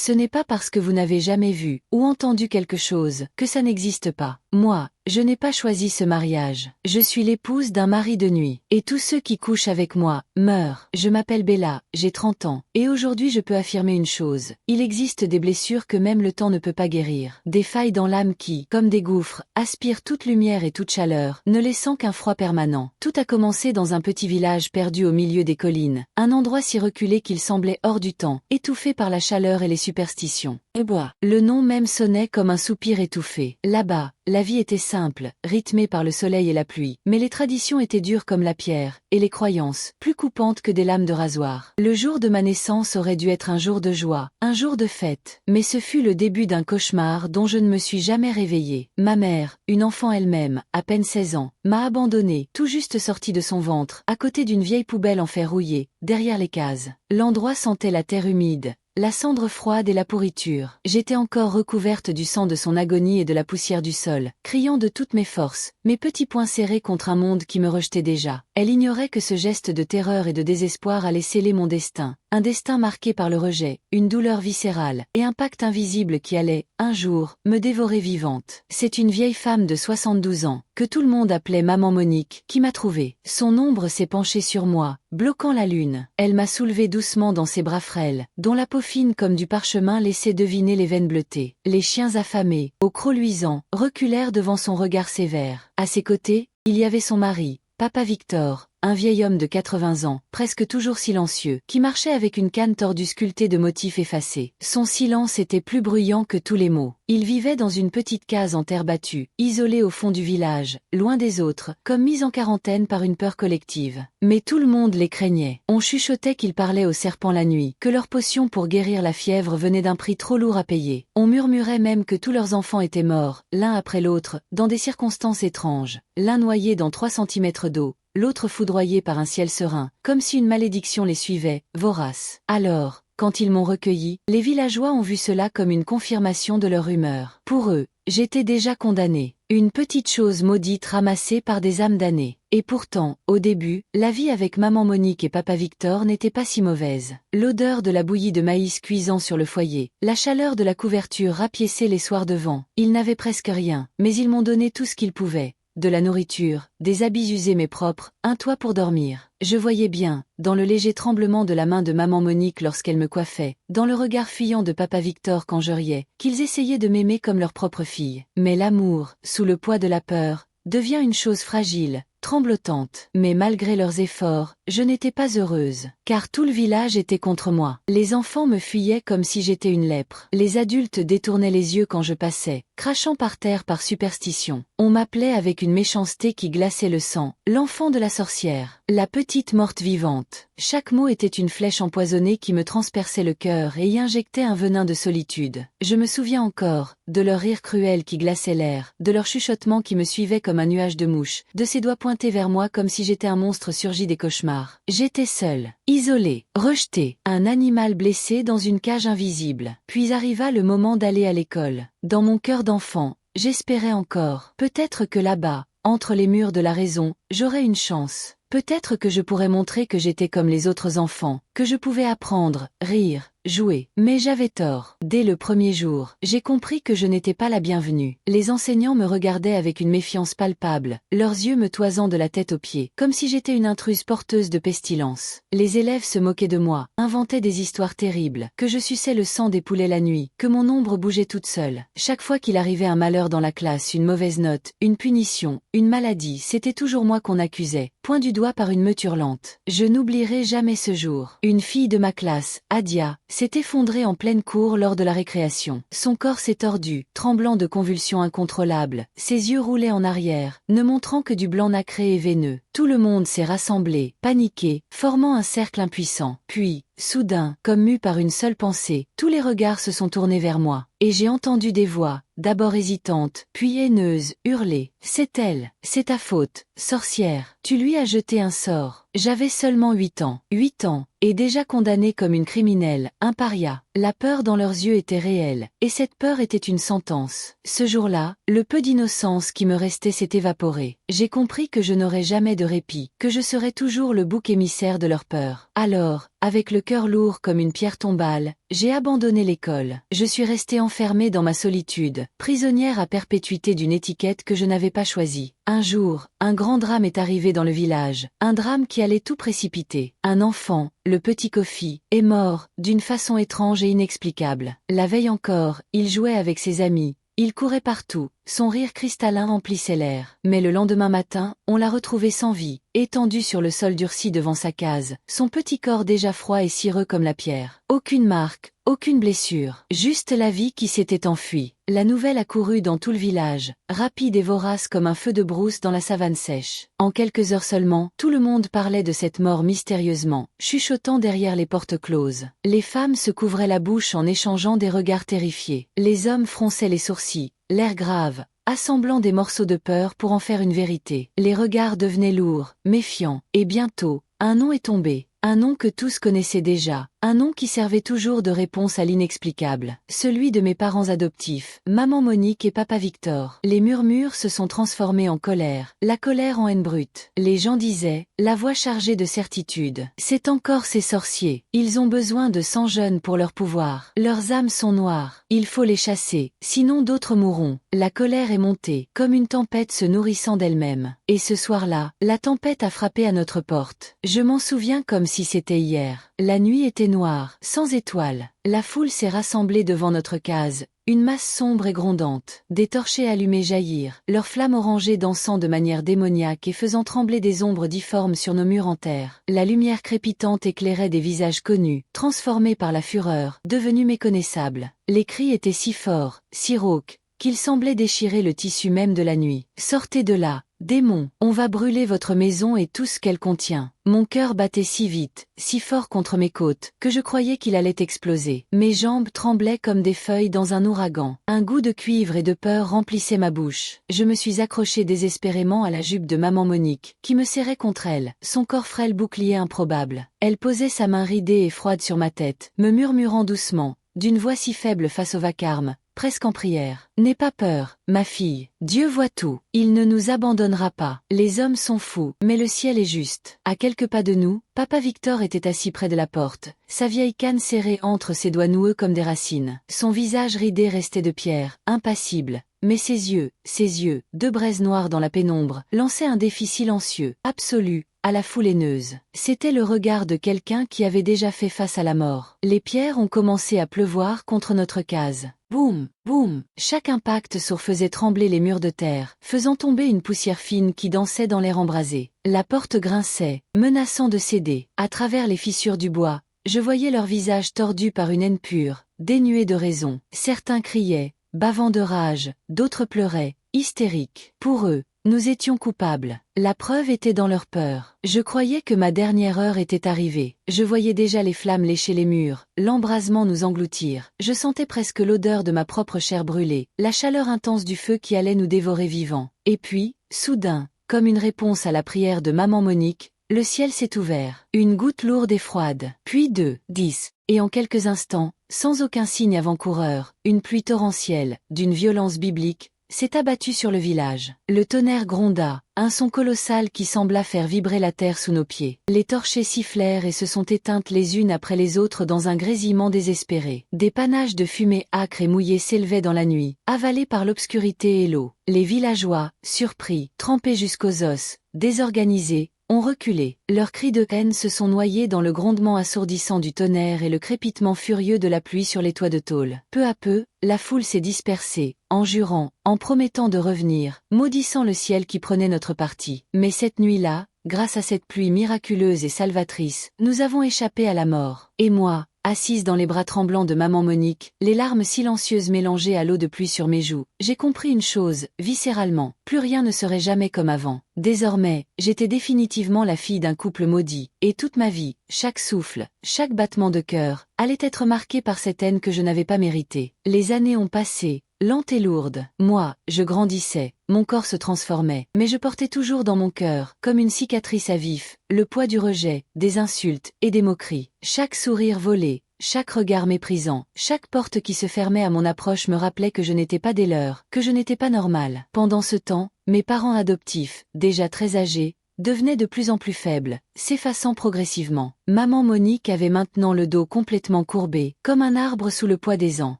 Ce n'est pas parce que vous n'avez jamais vu ou entendu quelque chose que ça n'existe pas. Moi, je n'ai pas choisi ce mariage. Je suis l'épouse d'un mari de nuit. Et tous ceux qui couchent avec moi meurent. Je m'appelle Bella, j'ai 30 ans. Et aujourd'hui je peux affirmer une chose. Il existe des blessures que même le temps ne peut pas guérir. Des failles dans l'âme qui, comme des gouffres, aspirent toute lumière et toute chaleur, ne laissant qu'un froid permanent. Tout a commencé dans un petit village perdu au milieu des collines. Un endroit si reculé qu'il semblait hors du temps, étouffé par la chaleur et les superstitions. Et bois. Le nom même sonnait comme un soupir étouffé. Là-bas, la vie était simple, rythmée par le soleil et la pluie, mais les traditions étaient dures comme la pierre, et les croyances, plus coupantes que des lames de rasoir. Le jour de ma naissance aurait dû être un jour de joie, un jour de fête, mais ce fut le début d'un cauchemar dont je ne me suis jamais réveillée. Ma mère, une enfant elle-même, à peine 16 ans, m'a abandonnée, tout juste sortie de son ventre, à côté d'une vieille poubelle en fer rouillé, derrière les cases. L'endroit sentait la terre humide, la cendre froide et la pourriture. J'étais encore recouverte du sang de son agonie et de la poussière du sol, criant de toutes mes forces, mes petits poings serrés contre un monde qui me rejetait déjà. Elle ignorait que ce geste de terreur et de désespoir allait sceller mon destin, un destin marqué par le rejet, une douleur viscérale, et un pacte invisible qui allait, un jour, me dévorer vivante. C'est une vieille femme de 72 ans, que tout le monde appelait Maman Monique, qui m'a trouvée. Son ombre s'est penchée sur moi, bloquant la lune. Elle m'a soulevée doucement dans ses bras frêles, dont la peau fine comme du parchemin laissait deviner les veines bleutées. Les chiens affamés, aux crocs luisants, reculèrent devant son regard sévère. À ses côtés, il y avait son mari, Papa Victor, un vieil homme de 80 ans, presque toujours silencieux, qui marchait avec une canne tordue sculptée de motifs effacés. Son silence était plus bruyant que tous les mots. Il vivait dans une petite case en terre battue, isolé au fond du village, loin des autres, comme mis en quarantaine par une peur collective. Mais tout le monde les craignait. On chuchotait qu'ils parlaient aux serpents la nuit, que leur potion pour guérir la fièvre venait d'un prix trop lourd à payer. On murmurait même que tous leurs enfants étaient morts, l'un après l'autre, dans des circonstances étranges. L'un noyé dans 3 centimètres d'eau, l'autre foudroyé par un ciel serein, comme si une malédiction les suivait, vorace. Alors, quand ils m'ont recueilli, les villageois ont vu cela comme une confirmation de leur rumeur. Pour eux, j'étais déjà condamnée. Une petite chose maudite ramassée par des âmes damnées. Et pourtant, au début, la vie avec Maman Monique et Papa Victor n'était pas si mauvaise. L'odeur de la bouillie de maïs cuisant sur le foyer, la chaleur de la couverture rapiécée les soirs de vent. Ils n'avaient presque rien, mais ils m'ont donné tout ce qu'ils pouvaient. De la nourriture, des habits usés mais propres, un toit pour dormir. Je voyais bien, dans le léger tremblement de la main de Maman Monique lorsqu'elle me coiffait, dans le regard fuyant de Papa Victor quand je riais, qu'ils essayaient de m'aimer comme leur propre fille. Mais l'amour, sous le poids de la peur, devient une chose fragile, tremblotante. Mais malgré leurs efforts, je n'étais pas heureuse, car tout le village était contre moi. Les enfants me fuyaient comme si j'étais une lèpre. Les adultes détournaient les yeux quand je passais, crachant par terre par superstition. On m'appelait avec une méchanceté qui glaçait le sang, l'enfant de la sorcière, la petite morte vivante. Chaque mot était une flèche empoisonnée qui me transperçait le cœur et y injectait un venin de solitude. Je me souviens encore, de leur rire cruel qui glaçait l'air, de leur chuchotement qui me suivait comme un nuage de mouches, de ses doigts pointés vers moi comme si j'étais un monstre surgi des cauchemars. J'étais seule, isolée, rejetée, un animal blessé dans une cage invisible. Puis arriva le moment d'aller à l'école. Dans mon cœur d'enfant, j'espérais encore. Peut-être que là-bas, entre les murs de la raison, j'aurais une chance. Peut-être que je pourrais montrer que j'étais comme les autres enfants, que je pouvais apprendre, rire, jouer. Mais j'avais tort. Dès le premier jour, j'ai compris que je n'étais pas la bienvenue. Les enseignants me regardaient avec une méfiance palpable, leurs yeux me toisant de la tête aux pieds, comme si j'étais une intruse porteuse de pestilence. Les élèves se moquaient de moi, inventaient des histoires terribles, que je suçais le sang des poulets la nuit, que mon ombre bougeait toute seule. Chaque fois qu'il arrivait un malheur dans la classe, une mauvaise note, une punition, une maladie, c'était toujours moi qu'on accusait, point du doigt par une meute hurlante. Je n'oublierai jamais ce jour. Une fille de ma classe, Adia, s'est effondrée en pleine cour lors de la récréation. Son corps s'est tordu, tremblant de convulsions incontrôlables. Ses yeux roulaient en arrière, ne montrant que du blanc nacré et veineux. Tout le monde s'est rassemblé, paniqué, formant un cercle impuissant. Puis, soudain, comme mu par une seule pensée, tous les regards se sont tournés vers moi. Et j'ai entendu des voix, d'abord hésitantes, puis haineuses, hurler. « C'est elle, c'est ta faute, Sorcière, tu lui as jeté un sort. J'avais seulement 8 ans. 8 ans, et déjà condamnée comme une criminelle, un paria. La peur dans leurs yeux était réelle, et cette peur était une sentence. Ce jour-là, le peu d'innocence qui me restait s'est évaporé. J'ai compris que je n'aurais jamais de répit, que je serais toujours le bouc émissaire de leur peur. Alors, avec le cœur lourd comme une pierre tombale, j'ai abandonné l'école. Je suis restée enfermée dans ma solitude, prisonnière à perpétuité d'une étiquette que je n'avais pas choisie. Un jour, un grand drame est arrivé dans le village, un drame qui allait tout précipiter. Un enfant, le petit Kofi, est mort, d'une façon étrange et inexplicable. La veille encore, il jouait avec ses amis. Il courait partout, son rire cristallin emplissait l'air. Mais le lendemain matin, on l'a retrouvé sans vie, étendu sur le sol durci devant sa case, son petit corps déjà froid et cireux comme la pierre. Aucune marque, aucune blessure, juste la vie qui s'était enfuie. La nouvelle a couru dans tout le village, rapide et vorace comme un feu de brousse dans la savane sèche. En quelques heures seulement, tout le monde parlait de cette mort mystérieusement, chuchotant derrière les portes closes. Les femmes se couvraient la bouche en échangeant des regards terrifiés. Les hommes fronçaient les sourcils, l'air grave, assemblant des morceaux de peur pour en faire une vérité. Les regards devenaient lourds, méfiants, et bientôt, un nom est tombé. Un nom que tous connaissaient déjà, un nom qui servait toujours de réponse à l'inexplicable, celui de mes parents adoptifs, maman Monique et papa Victor. Les murmures se sont transformés en colère, la colère en haine brute. Les gens disaient, la voix chargée de certitude, c'est encore ces sorciers, ils ont besoin de 100 jeunes pour leur pouvoir, leurs âmes sont noires, il faut les chasser, sinon d'autres mourront. La colère est montée, comme une tempête se nourrissant d'elle-même. Et ce soir-là, la tempête a frappé à notre porte. Je m'en souviens comme si c'était hier. La nuit était noire, sans étoiles. La foule s'est rassemblée devant notre case, une masse sombre et grondante. Des torchers allumés jaillirent, leurs flammes orangées dansant de manière démoniaque et faisant trembler des ombres difformes sur nos murs en terre. La lumière crépitante éclairait des visages connus, transformés par la fureur, devenus méconnaissables. Les cris étaient si forts, si rauques, qu'ils semblaient déchirer le tissu même de la nuit. Sortez de là, démons, on va brûler votre maison et tout ce qu'elle contient. Mon cœur battait si vite, si fort contre mes côtes, que je croyais qu'il allait exploser. Mes jambes tremblaient comme des feuilles dans un ouragan. Un goût de cuivre et de peur remplissait ma bouche. Je me suis accrochée désespérément à la jupe de maman Monique, qui me serrait contre elle, son corps frêle bouclier improbable. Elle posait sa main ridée et froide sur ma tête, me murmurant doucement, d'une voix si faible face au vacarme, presque en prière. N'aie pas peur, ma fille. Dieu voit tout. Il ne nous abandonnera pas. Les hommes sont fous, mais le ciel est juste. À quelques pas de nous, papa Victor était assis près de la porte, sa vieille canne serrée entre ses doigts noueux comme des racines. Son visage ridé restait de pierre, impassible. Mais ses yeux, deux braises noires dans la pénombre, lançaient un défi silencieux, absolu, à la foule haineuse. C'était le regard de quelqu'un qui avait déjà fait face à la mort. Les pierres ont commencé à pleuvoir contre notre case. Boum, boum, chaque impact faisait trembler les murs de terre, faisant tomber une poussière fine qui dansait dans l'air embrasé. La porte grinçait, menaçant de céder. À travers les fissures du bois, je voyais leurs visages tordus par une haine pure, dénuée de raison. Certains criaient, bavant de rage, d'autres pleuraient, hystériques. Pour eux, nous étions coupables. La preuve était dans leur peur. Je croyais que ma dernière heure était arrivée. Je voyais déjà les flammes lécher les murs, l'embrasement nous engloutir. Je sentais presque l'odeur de ma propre chair brûlée, la chaleur intense du feu qui allait nous dévorer vivants. Et puis, soudain, comme une réponse à la prière de maman Monique, le ciel s'est ouvert. Une goutte lourde et froide, puis 2, 10, et en quelques instants, sans aucun signe avant-coureur, une pluie torrentielle, d'une violence biblique, s'est abattue sur le village. Le tonnerre gronda, un son colossal qui sembla faire vibrer la terre sous nos pieds. Les torchers sifflèrent et se sont éteintes les unes après les autres dans un grésillement désespéré. Des panaches de fumée âcre et mouillée s'élevaient dans la nuit, avalés par l'obscurité et l'eau. Les villageois, surpris, trempés jusqu'aux os, désorganisés, ont reculé. Leurs cris de haine se sont noyés dans le grondement assourdissant du tonnerre et le crépitement furieux de la pluie sur les toits de tôle. Peu à peu, la foule s'est dispersée, en jurant, en promettant de revenir, maudissant le ciel qui prenait notre parti. Mais cette nuit-là, grâce à cette pluie miraculeuse et salvatrice, nous avons échappé à la mort. Et moi, assise dans les bras tremblants de maman Monique, les larmes silencieuses mélangées à l'eau de pluie sur mes joues, j'ai compris une chose, viscéralement, plus rien ne serait jamais comme avant. Désormais, j'étais définitivement la fille d'un couple maudit, et toute ma vie, chaque souffle, chaque battement de cœur, allait être marqué par cette haine que je n'avais pas méritée. Les années ont passé, lente et lourde. Moi, je grandissais, mon corps se transformait, mais je portais toujours dans mon cœur, comme une cicatrice à vif, le poids du rejet, des insultes et des moqueries. Chaque sourire volé, chaque regard méprisant, chaque porte qui se fermait à mon approche me rappelait que je n'étais pas des leurs, que je n'étais pas normale. Pendant ce temps, mes parents adoptifs, déjà très âgés, devenaient de plus en plus faibles, s'effaçant progressivement. Maman Monique avait maintenant le dos complètement courbé, comme un arbre sous le poids des ans.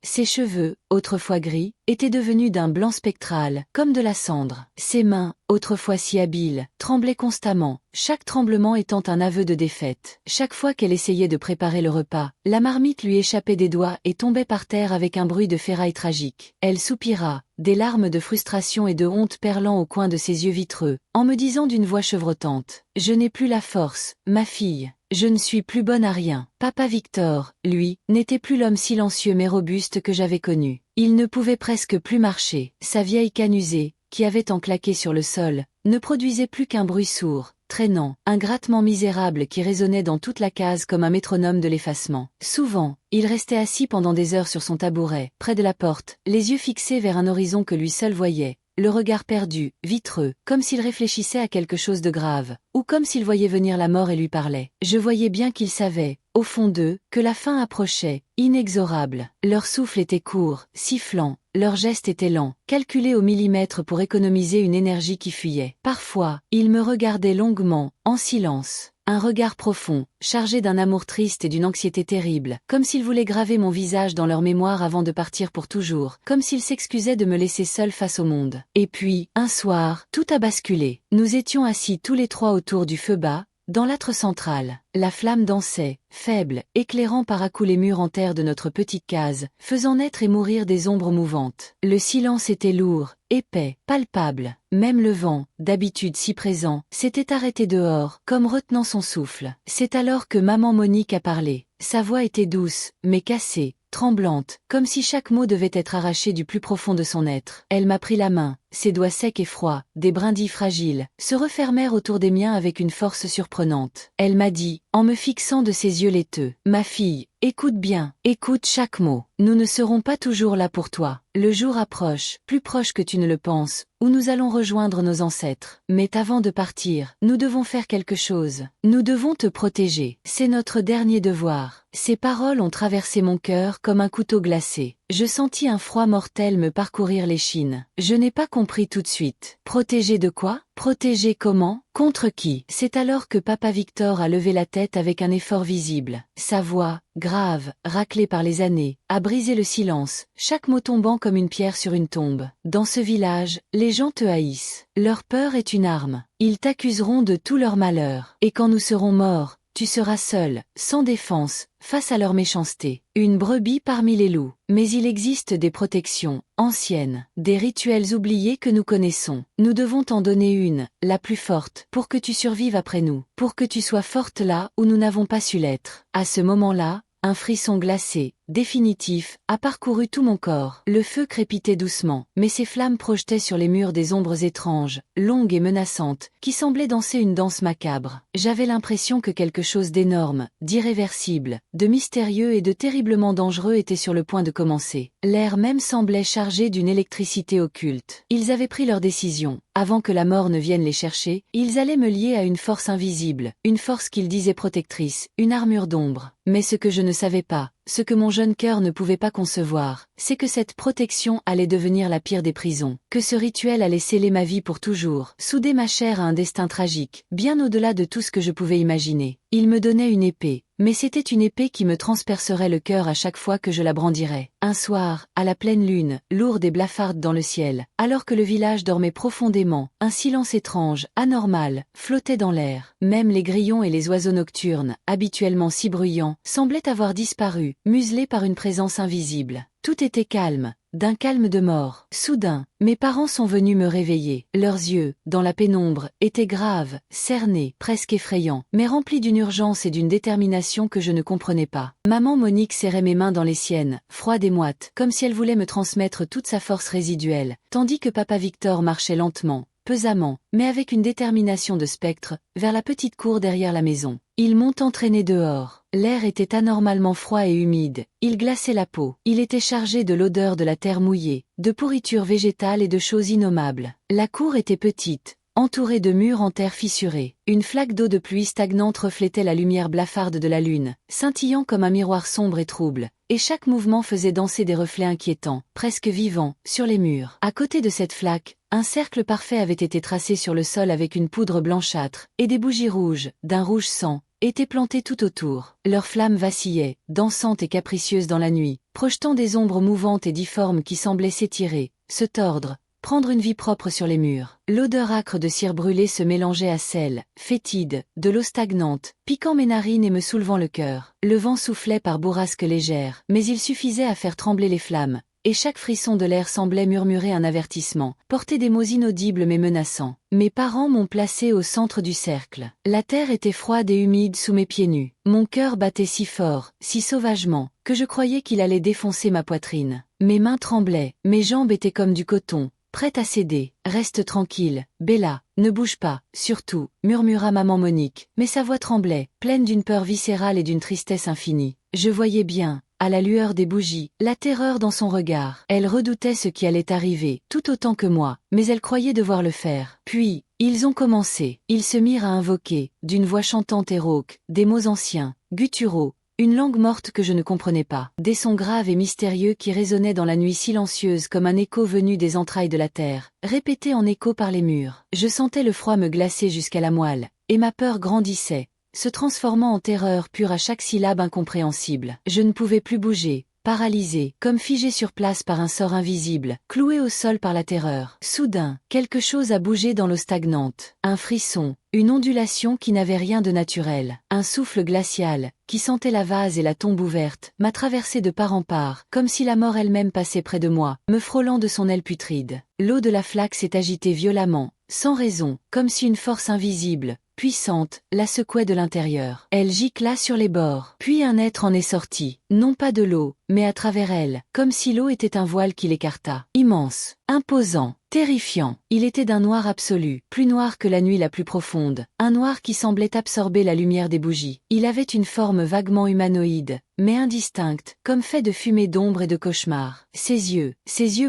Ses cheveux, autrefois gris, étaient devenus d'un blanc spectral, comme de la cendre. Ses mains, autrefois si habiles, tremblaient constamment, chaque tremblement étant un aveu de défaite. Chaque fois qu'elle essayait de préparer le repas, la marmite lui échappait des doigts et tombait par terre avec un bruit de ferraille tragique. Elle soupira, des larmes de frustration et de honte perlant au coin de ses yeux vitreux, en me disant d'une voix chevrotante: « Je n'ai plus la force, ma fille. Je ne suis plus bonne à rien. » Papa Victor, lui, n'était plus l'homme silencieux mais robuste que j'avais connu. Il ne pouvait presque plus marcher. Sa vieille canne usée, qui avait enclaqué sur le sol, ne produisait plus qu'un bruit sourd, traînant, un grattement misérable qui résonnait dans toute la case comme un métronome de l'effacement. Souvent, il restait assis pendant des heures sur son tabouret, près de la porte, les yeux fixés vers un horizon que lui seul voyait, le regard perdu, vitreux, comme s'il réfléchissait à quelque chose de grave, ou comme s'il voyait venir la mort et lui parlait. Je voyais bien qu'il savait, au fond d'eux, que la fin approchait, inexorable. Leur souffle était court, sifflant, leurs gestes étaient lents, calculés au millimètre pour économiser une énergie qui fuyait. Parfois, ils me regardaient longuement, en silence. Un regard profond, chargé d'un amour triste et d'une anxiété terrible, comme s'ils voulaient graver mon visage dans leur mémoire avant de partir pour toujours, comme s'ils s'excusaient de me laisser seule face au monde. Et puis, un soir, tout a basculé. Nous étions assis tous les trois autour du feu bas, dans l'âtre central. La flamme dansait, faible, éclairant par à coups les murs en terre de notre petite case, faisant naître et mourir des ombres mouvantes. Le silence était lourd, épais, palpable. Même le vent, d'habitude si présent, s'était arrêté dehors, comme retenant son souffle. C'est alors que maman Monique a parlé. Sa voix était douce, mais cassée, tremblante, comme si chaque mot devait être arraché du plus profond de son être. Elle m'a pris la main, ses doigts secs et froids, des brindilles fragiles, se refermèrent autour des miens avec une force surprenante. Elle m'a dit, en me fixant de ses yeux laiteux: « Ma fille, écoute bien, écoute chaque mot. Nous ne serons pas toujours là pour toi. Le jour approche, plus proche que tu ne le penses, où nous allons rejoindre nos ancêtres. Mais avant de partir, nous devons faire quelque chose. Nous devons te protéger. C'est notre dernier devoir. » Ces paroles ont traversé mon cœur comme un couteau glacé. Je sentis un froid mortel me parcourir l'échine. Je n'ai pas compris tout de suite. Protéger de quoi? Protéger comment? Contre qui? C'est alors que papa Victor a levé la tête avec un effort visible. Sa voix, grave, raclée par les années, a brisé le silence, chaque mot tombant comme une pierre sur une tombe. Dans ce village, les gens te haïssent. Leur peur est une arme. Ils t'accuseront de tout leur malheur. Et quand nous serons morts, tu seras seul, sans défense, face à leur méchanceté. Une brebis parmi les loups. Mais il existe des protections, anciennes, des rituels oubliés que nous connaissons. Nous devons t'en donner une, la plus forte, pour que tu survives après nous, pour que tu sois forte là où nous n'avons pas su l'être. À ce moment-là, un frisson glacé, définitif, a parcouru tout mon corps. Le feu crépitait doucement, mais ses flammes projetaient sur les murs des ombres étranges, longues et menaçantes, qui semblaient danser une danse macabre. J'avais l'impression que quelque chose d'énorme, d'irréversible, de mystérieux et de terriblement dangereux était sur le point de commencer. L'air même semblait chargé d'une électricité occulte. Ils avaient pris leur décision. Avant que la mort ne vienne les chercher, ils allaient me lier à une force invisible, une force qu'ils disaient protectrice, une armure d'ombre. Mais ce que je ne savais pas, ce que mon jeune cœur ne pouvait pas concevoir, c'est que cette protection allait devenir la pire des prisons, que ce rituel allait sceller ma vie pour toujours, souder ma chair à un destin tragique, bien au-delà de tout ce que je pouvais imaginer. Il me donnait une épée, mais c'était une épée qui me transpercerait le cœur à chaque fois que je la brandirais. Un soir, à la pleine lune, lourde et blafarde dans le ciel, alors que le village dormait profondément, un silence étrange, anormal, flottait dans l'air. Même les grillons et les oiseaux nocturnes, habituellement si bruyants, semblaient avoir disparu, muselés par une présence invisible. Tout était calme, d'un calme de mort. Soudain, mes parents sont venus me réveiller. Leurs yeux, dans la pénombre, étaient graves, cernés, presque effrayants, mais remplis d'une urgence et d'une détermination que je ne comprenais pas. Maman Monique serrait mes mains dans les siennes, froide et moite, comme si elle voulait me transmettre toute sa force résiduelle, tandis que papa Victor marchait lentement, pesamment, mais avec une détermination de spectre, vers la petite cour derrière la maison. Ils m'ont entraîné dehors. L'air était anormalement froid et humide, il glaçait la peau. Il était chargé de l'odeur de la terre mouillée, de pourriture végétale et de choses innommables. La cour était petite, entourée de murs en terre fissurée. Une flaque d'eau de pluie stagnante reflétait la lumière blafarde de la lune, scintillant comme un miroir sombre et trouble, et chaque mouvement faisait danser des reflets inquiétants, presque vivants, sur les murs. À côté de cette flaque, un cercle parfait avait été tracé sur le sol avec une poudre blanchâtre, et des bougies rouges, d'un rouge sang, étaient plantées tout autour. Leurs flammes vacillaient, dansantes et capricieuses dans la nuit, projetant des ombres mouvantes et difformes qui semblaient s'étirer, se tordre, prendre une vie propre sur les murs. L'odeur âcre de cire brûlée se mélangeait à celle, fétide, de l'eau stagnante, piquant mes narines et me soulevant le cœur. Le vent soufflait par bourrasques légères, mais il suffisait à faire trembler les flammes, et chaque frisson de l'air semblait murmurer un avertissement, porter des mots inaudibles mais menaçants. Mes parents m'ont placé au centre du cercle. La terre était froide et humide sous mes pieds nus. Mon cœur battait si fort, si sauvagement, que je croyais qu'il allait défoncer ma poitrine. Mes mains tremblaient, mes jambes étaient comme du coton, prête à céder. « Reste tranquille, Bella, ne bouge pas, surtout », murmura maman Monique, mais sa voix tremblait, pleine d'une peur viscérale et d'une tristesse infinie. Je voyais bien, à la lueur des bougies, la terreur dans son regard. Elle redoutait ce qui allait arriver, tout autant que moi, mais elle croyait devoir le faire. Puis, ils ont commencé. Ils se mirent à invoquer, d'une voix chantante et rauque, des mots anciens, gutturaux, une langue morte que je ne comprenais pas, des sons graves et mystérieux qui résonnaient dans la nuit silencieuse comme un écho venu des entrailles de la terre, répété en écho par les murs. Je sentais le froid me glacer jusqu'à la moelle, et ma peur grandissait, se transformant en terreur pure à chaque syllabe incompréhensible. Je ne pouvais plus bouger, paralysé, comme figé sur place par un sort invisible, cloué au sol par la terreur. Soudain, quelque chose a bougé dans l'eau stagnante. Un frisson, une ondulation qui n'avait rien de naturel, un souffle glacial, qui sentait la vase et la tombe ouverte, m'a traversé de part en part, comme si la mort elle-même passait près de moi, me frôlant de son aile putride. L'eau de la flaque s'est agitée violemment, sans raison, comme si une force invisible, puissante, la secouait de l'intérieur. Elle gicla sur les bords. Puis un être en est sorti, non pas de l'eau, mais à travers elle, comme si l'eau était un voile qui l'écarta. Immense, imposant, terrifiant. Il était d'un noir absolu, plus noir que la nuit la plus profonde, un noir qui semblait absorber la lumière des bougies. Il avait une forme vaguement humanoïde, mais indistincte, comme fait de fumée d'ombre et de cauchemar. Ses yeux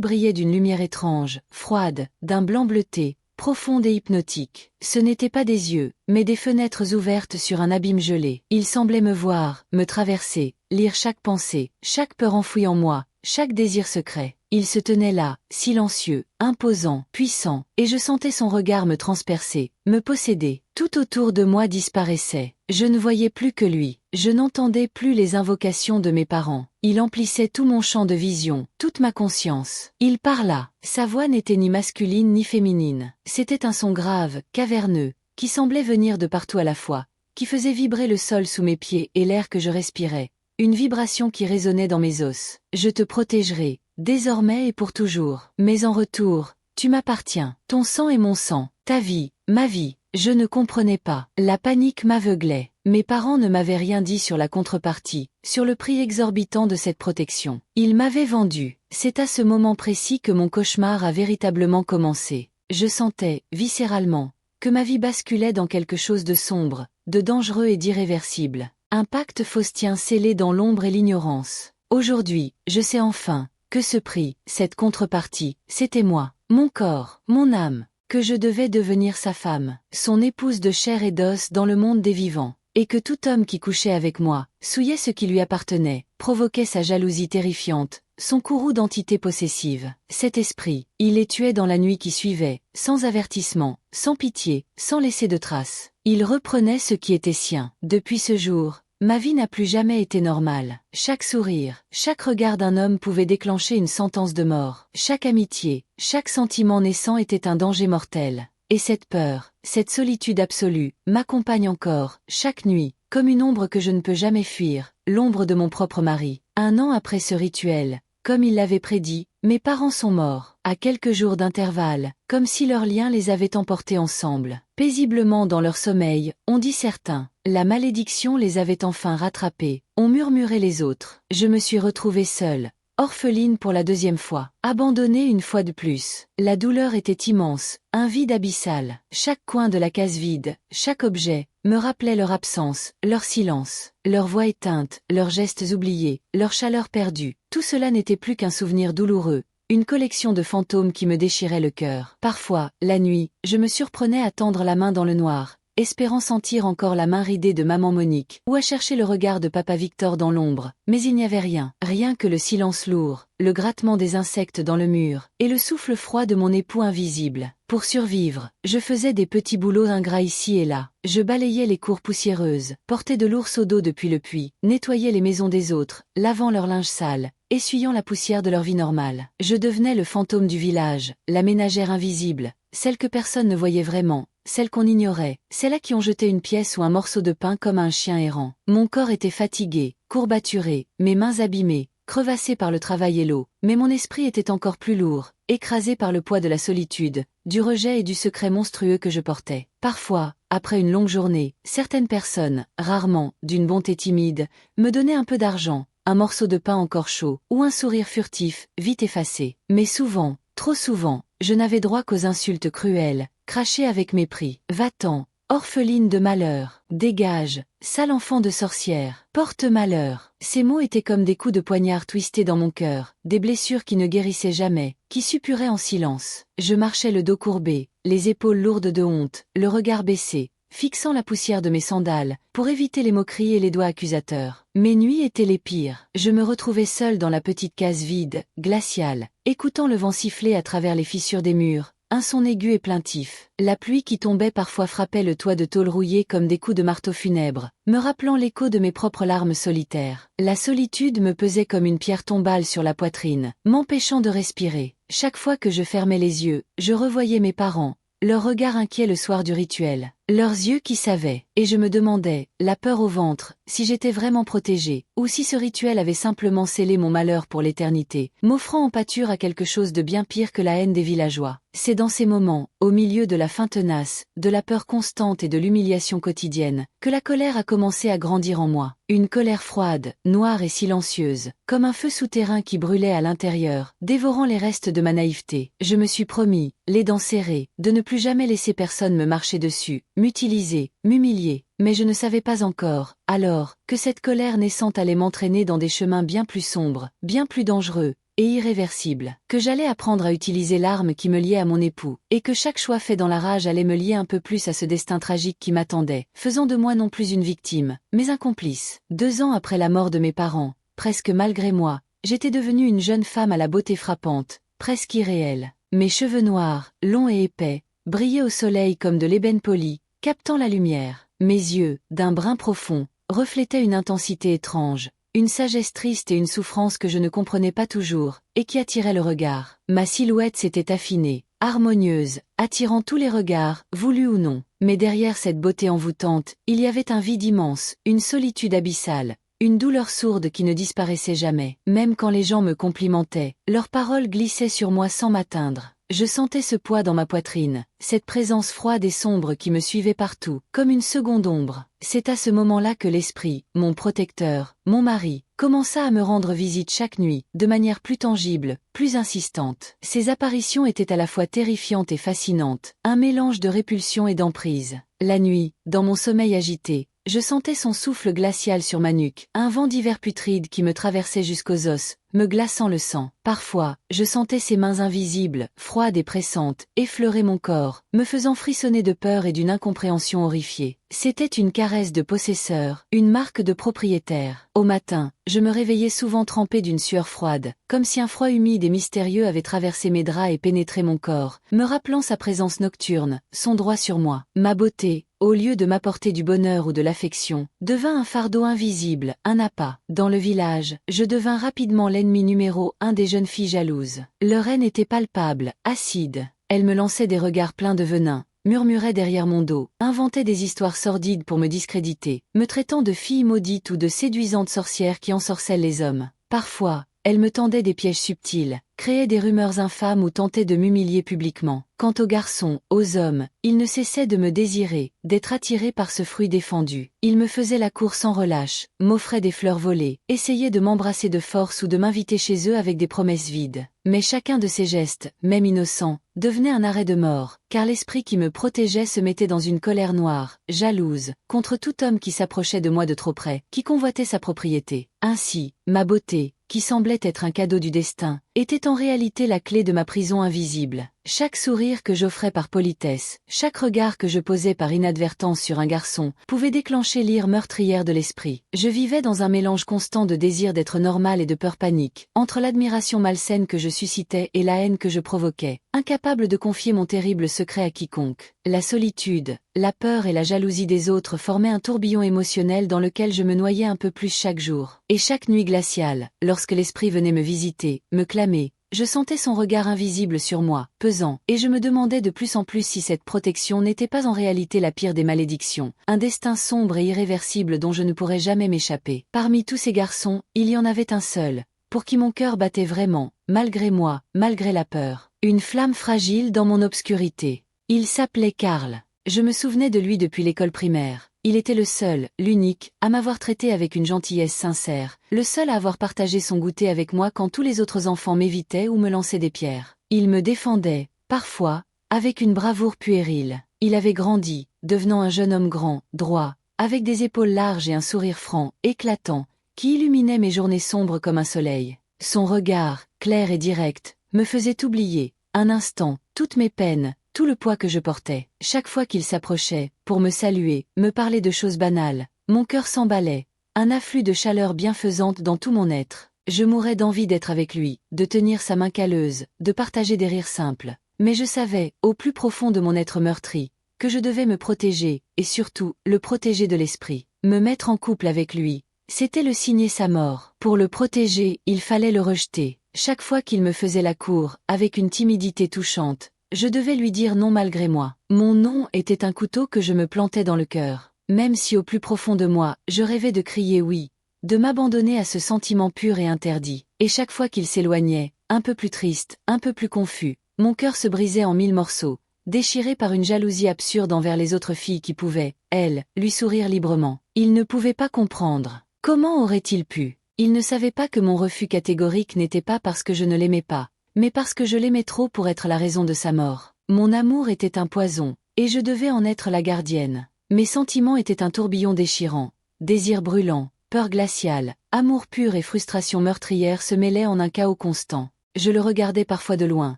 brillaient d'une lumière étrange, froide, d'un blanc bleuté, profonde et hypnotique. Ce n'étaient pas des yeux, mais des fenêtres ouvertes sur un abîme gelé. Il semblait me voir, me traverser, lire chaque pensée, chaque peur enfouie en moi, chaque désir secret. Il se tenait là, silencieux, imposant, puissant, et je sentais son regard me transpercer, me posséder. Tout autour de moi disparaissait. Je ne voyais plus que lui. Je n'entendais plus les invocations de mes parents. Il emplissait tout mon champ de vision, toute ma conscience. Il parla. Sa voix n'était ni masculine ni féminine. C'était un son grave, caverneux, qui semblait venir de partout à la fois, qui faisait vibrer le sol sous mes pieds et l'air que je respirais. Une vibration qui résonnait dans mes os. Je te protégerai, désormais et pour toujours. Mais en retour, tu m'appartiens. Ton sang est mon sang, ta vie, ma vie. Je ne comprenais pas. La panique m'aveuglait. Mes parents ne m'avaient rien dit sur la contrepartie, sur le prix exorbitant de cette protection. Ils m'avaient vendu. C'est à ce moment précis que mon cauchemar a véritablement commencé. Je sentais, viscéralement, que ma vie basculait dans quelque chose de sombre, de dangereux et d'irréversible. Un pacte faustien scellé dans l'ombre et l'ignorance. Aujourd'hui, je sais enfin que ce prix, cette contrepartie, c'était moi, mon corps, mon âme, que je devais devenir sa femme, son épouse de chair et d'os dans le monde des vivants, et que tout homme qui couchait avec moi, souillait ce qui lui appartenait, provoquait sa jalousie terrifiante, son courroux d'entité possessive. Cet esprit, il les tuait dans la nuit qui suivait, sans avertissement, sans pitié, sans laisser de traces. Il reprenait ce qui était sien. Depuis ce jour, ma vie n'a plus jamais été normale. Chaque sourire, chaque regard d'un homme pouvait déclencher une sentence de mort. Chaque amitié, chaque sentiment naissant était un danger mortel. Et cette peur, cette solitude absolue, m'accompagne encore, chaque nuit, comme une ombre que je ne peux jamais fuir, l'ombre de mon propre mari. 1 an après ce rituel, comme il l'avait prédit, mes parents sont morts, à quelques jours d'intervalle, comme si leur lien les avait emportés ensemble. Paisiblement dans leur sommeil, ont dit certains. La malédiction les avait enfin rattrapés, ont murmuré les autres. Je me suis retrouvée seule, orpheline pour la 2e fois, abandonnée une fois de plus. La douleur était immense, un vide abyssal. Chaque coin de la case vide, chaque objet, me rappelaient leur absence, leur silence, leur voix éteinte, leurs gestes oubliés, leur chaleur perdue. Tout cela n'était plus qu'un souvenir douloureux, une collection de fantômes qui me déchirait le cœur. Parfois, la nuit, je me surprenais à tendre la main dans le noir, espérant sentir encore la main ridée de maman Monique, ou à chercher le regard de papa Victor dans l'ombre. Mais il n'y avait rien, rien que le silence lourd, le grattement des insectes dans le mur, et le souffle froid de mon époux invisible. Pour survivre, je faisais des petits boulots ingrats ici et là. Je balayais les cours poussiéreuses, portais de lourds seaux d'eau depuis le puits, nettoyais les maisons des autres, lavant leur linge sale, essuyant la poussière de leur vie normale. Je devenais le fantôme du village, la ménagère invisible, celle que personne ne voyait vraiment, celle qu'on ignorait, celle à qui on jetait une pièce ou un morceau de pain comme à un chien errant. Mon corps était fatigué, courbaturé, mes mains abîmées, crevassées par le travail et l'eau, mais mon esprit était encore plus lourd, écrasé par le poids de la solitude, du rejet et du secret monstrueux que je portais. Parfois, après une longue journée, certaines personnes, rarement, d'une bonté timide, me donnaient un peu d'argent, un morceau de pain encore chaud, ou un sourire furtif, vite effacé. Mais souvent, trop souvent, je n'avais droit qu'aux insultes cruelles, crachées avec mépris. Va-t'en, orpheline de malheur, dégage, sale enfant de sorcière, porte malheur. Ces mots étaient comme des coups de poignard twistés dans mon cœur, des blessures qui ne guérissaient jamais, qui suppuraient en silence. Je marchais le dos courbé, les épaules lourdes de honte, le regard baissé, fixant la poussière de mes sandales, pour éviter les moqueries et les doigts accusateurs. Mes nuits étaient les pires. Je me retrouvais seule dans la petite case vide, glaciale, écoutant le vent siffler à travers les fissures des murs, un son aigu et plaintif. La pluie qui tombait parfois frappait le toit de tôle rouillé comme des coups de marteau funèbre, me rappelant l'écho de mes propres larmes solitaires. La solitude me pesait comme une pierre tombale sur la poitrine, m'empêchant de respirer. Chaque fois que je fermais les yeux, je revoyais mes parents, leur regard inquiet le soir du rituel, leurs yeux qui savaient, et je me demandais, la peur au ventre, si j'étais vraiment protégée, ou si ce rituel avait simplement scellé mon malheur pour l'éternité, m'offrant en pâture à quelque chose de bien pire que la haine des villageois. C'est dans ces moments, au milieu de la faim tenace, de la peur constante et de l'humiliation quotidienne, que la colère a commencé à grandir en moi. Une colère froide, noire et silencieuse, comme un feu souterrain qui brûlait à l'intérieur, dévorant les restes de ma naïveté. Je me suis promis, les dents serrées, de ne plus jamais laisser personne me marcher dessus, m'utiliser, m'humilier. Mais je ne savais pas encore, alors, que cette colère naissante allait m'entraîner dans des chemins bien plus sombres, bien plus dangereux, et irréversible, que j'allais apprendre à utiliser l'arme qui me liait à mon époux, et que chaque choix fait dans la rage allait me lier un peu plus à ce destin tragique qui m'attendait, faisant de moi non plus une victime, mais un complice. 2 ans après la mort de mes parents, presque malgré moi, j'étais devenue une jeune femme à la beauté frappante, presque irréelle. Mes cheveux noirs, longs et épais, brillaient au soleil comme de l'ébène poli, captant la lumière. Mes yeux, d'un brun profond, reflétaient une intensité étrange, une sagesse triste et une souffrance que je ne comprenais pas toujours, et qui attirait le regard. Ma silhouette s'était affinée, harmonieuse, attirant tous les regards, voulus ou non. Mais derrière cette beauté envoûtante, il y avait un vide immense, une solitude abyssale, une douleur sourde qui ne disparaissait jamais. Même quand les gens me complimentaient, leurs paroles glissaient sur moi sans m'atteindre. Je sentais ce poids dans ma poitrine, cette présence froide et sombre qui me suivait partout, comme une seconde ombre. C'est à ce moment-là que l'esprit, mon protecteur, mon mari, commença à me rendre visite chaque nuit, de manière plus tangible, plus insistante. Ces apparitions étaient à la fois terrifiantes et fascinantes, un mélange de répulsion et d'emprise. La nuit, dans mon sommeil agité, je sentais son souffle glacial sur ma nuque, un vent d'hiver putride qui me traversait jusqu'aux os, me glaçant le sang. Parfois, je sentais ses mains invisibles, froides et pressantes, effleurer mon corps, me faisant frissonner de peur et d'une incompréhension horrifiée. C'était une caresse de possesseur, une marque de propriétaire. Au matin, je me réveillais souvent trempée d'une sueur froide, comme si un froid humide et mystérieux avait traversé mes draps et pénétré mon corps, me rappelant sa présence nocturne, son droit sur moi. Ma beauté, au lieu de m'apporter du bonheur ou de l'affection, devint un fardeau invisible, un appât. Dans le village, je devins rapidement l'ennemi numéro 1 des jeunes filles jalouses. Leur haine était palpable, acide. Elles me lançaient des regards pleins de venin, murmuraient derrière mon dos, inventaient des histoires sordides pour me discréditer, me traitant de fille maudite ou de séduisante sorcière qui ensorcelle les hommes. Parfois, Elle me tendait des pièges subtils, créait des rumeurs infâmes ou tentait de m'humilier publiquement. Quant aux garçons, aux hommes, ils ne cessaient de me désirer, d'être attirés par ce fruit défendu. Ils me faisaient la cour sans relâche, m'offraient des fleurs volées, essayaient de m'embrasser de force ou de m'inviter chez eux avec des promesses vides. Mais chacun de ces gestes, même innocents, devenait un arrêt de mort, car l'esprit qui me protégeait se mettait dans une colère noire, jalouse, contre tout homme qui s'approchait de moi de trop près, qui convoitait sa propriété. Ainsi, ma beauté, qui semblait être un cadeau du destin, était en réalité la clé de ma prison invisible. Chaque sourire que j'offrais par politesse, chaque regard que je posais par inadvertance sur un garçon, pouvait déclencher l'ire meurtrière de l'esprit. Je vivais dans un mélange constant de désir d'être normal et de peur panique, entre l'admiration malsaine que je suscitais et la haine que je provoquais, incapable de confier mon terrible secret à quiconque. La solitude, la peur et la jalousie des autres formaient un tourbillon émotionnel dans lequel je me noyais un peu plus chaque jour. Et chaque nuit glaciale, lorsque l'esprit venait me visiter, me clamer, je sentais son regard invisible sur moi, pesant, et je me demandais de plus en plus si cette protection n'était pas en réalité la pire des malédictions, un destin sombre et irréversible dont je ne pourrais jamais m'échapper. Parmi tous ces garçons, il y en avait un seul, pour qui mon cœur battait vraiment, malgré moi, malgré la peur. Une flamme fragile dans mon obscurité. Il s'appelait Karl. Je me souvenais de lui depuis l'école primaire. Il était le seul, l'unique, à m'avoir traité avec une gentillesse sincère, le seul à avoir partagé son goûter avec moi quand tous les autres enfants m'évitaient ou me lançaient des pierres. Il me défendait, parfois, avec une bravoure puérile. Il avait grandi, devenant un jeune homme grand, droit, avec des épaules larges et un sourire franc, éclatant, qui illuminait mes journées sombres comme un soleil. Son regard, clair et direct, me faisait oublier, un instant, toutes mes peines, tout le poids que je portais. Chaque fois qu'il s'approchait, pour me saluer, me parler de choses banales, mon cœur s'emballait, un afflux de chaleur bienfaisante dans tout mon être. Je mourais d'envie d'être avec lui, de tenir sa main calleuse, de partager des rires simples. Mais je savais, au plus profond de mon être meurtri, que je devais me protéger, et surtout, le protéger de l'esprit. Me mettre en couple avec lui, c'était le signer sa mort. Pour le protéger, il fallait le rejeter. Chaque fois qu'il me faisait la cour, avec une timidité touchante, je devais lui dire non malgré moi. Mon non était un couteau que je me plantais dans le cœur. Même si au plus profond de moi, je rêvais de crier oui, de m'abandonner à ce sentiment pur et interdit. Et chaque fois qu'il s'éloignait, un peu plus triste, un peu plus confus, mon cœur se brisait en 1000 morceaux, déchiré par une jalousie absurde envers les autres filles qui pouvaient, elles, lui sourire librement. Il ne pouvait pas comprendre. Comment aurait-il pu? Il ne savait pas que mon refus catégorique n'était pas parce que je ne l'aimais pas, mais parce que je l'aimais trop pour être la raison de sa mort. Mon amour était un poison, et je devais en être la gardienne. Mes sentiments étaient un tourbillon déchirant, désir brûlant, peur glaciale, amour pur et frustration meurtrière se mêlaient en un chaos constant. Je le regardais parfois de loin,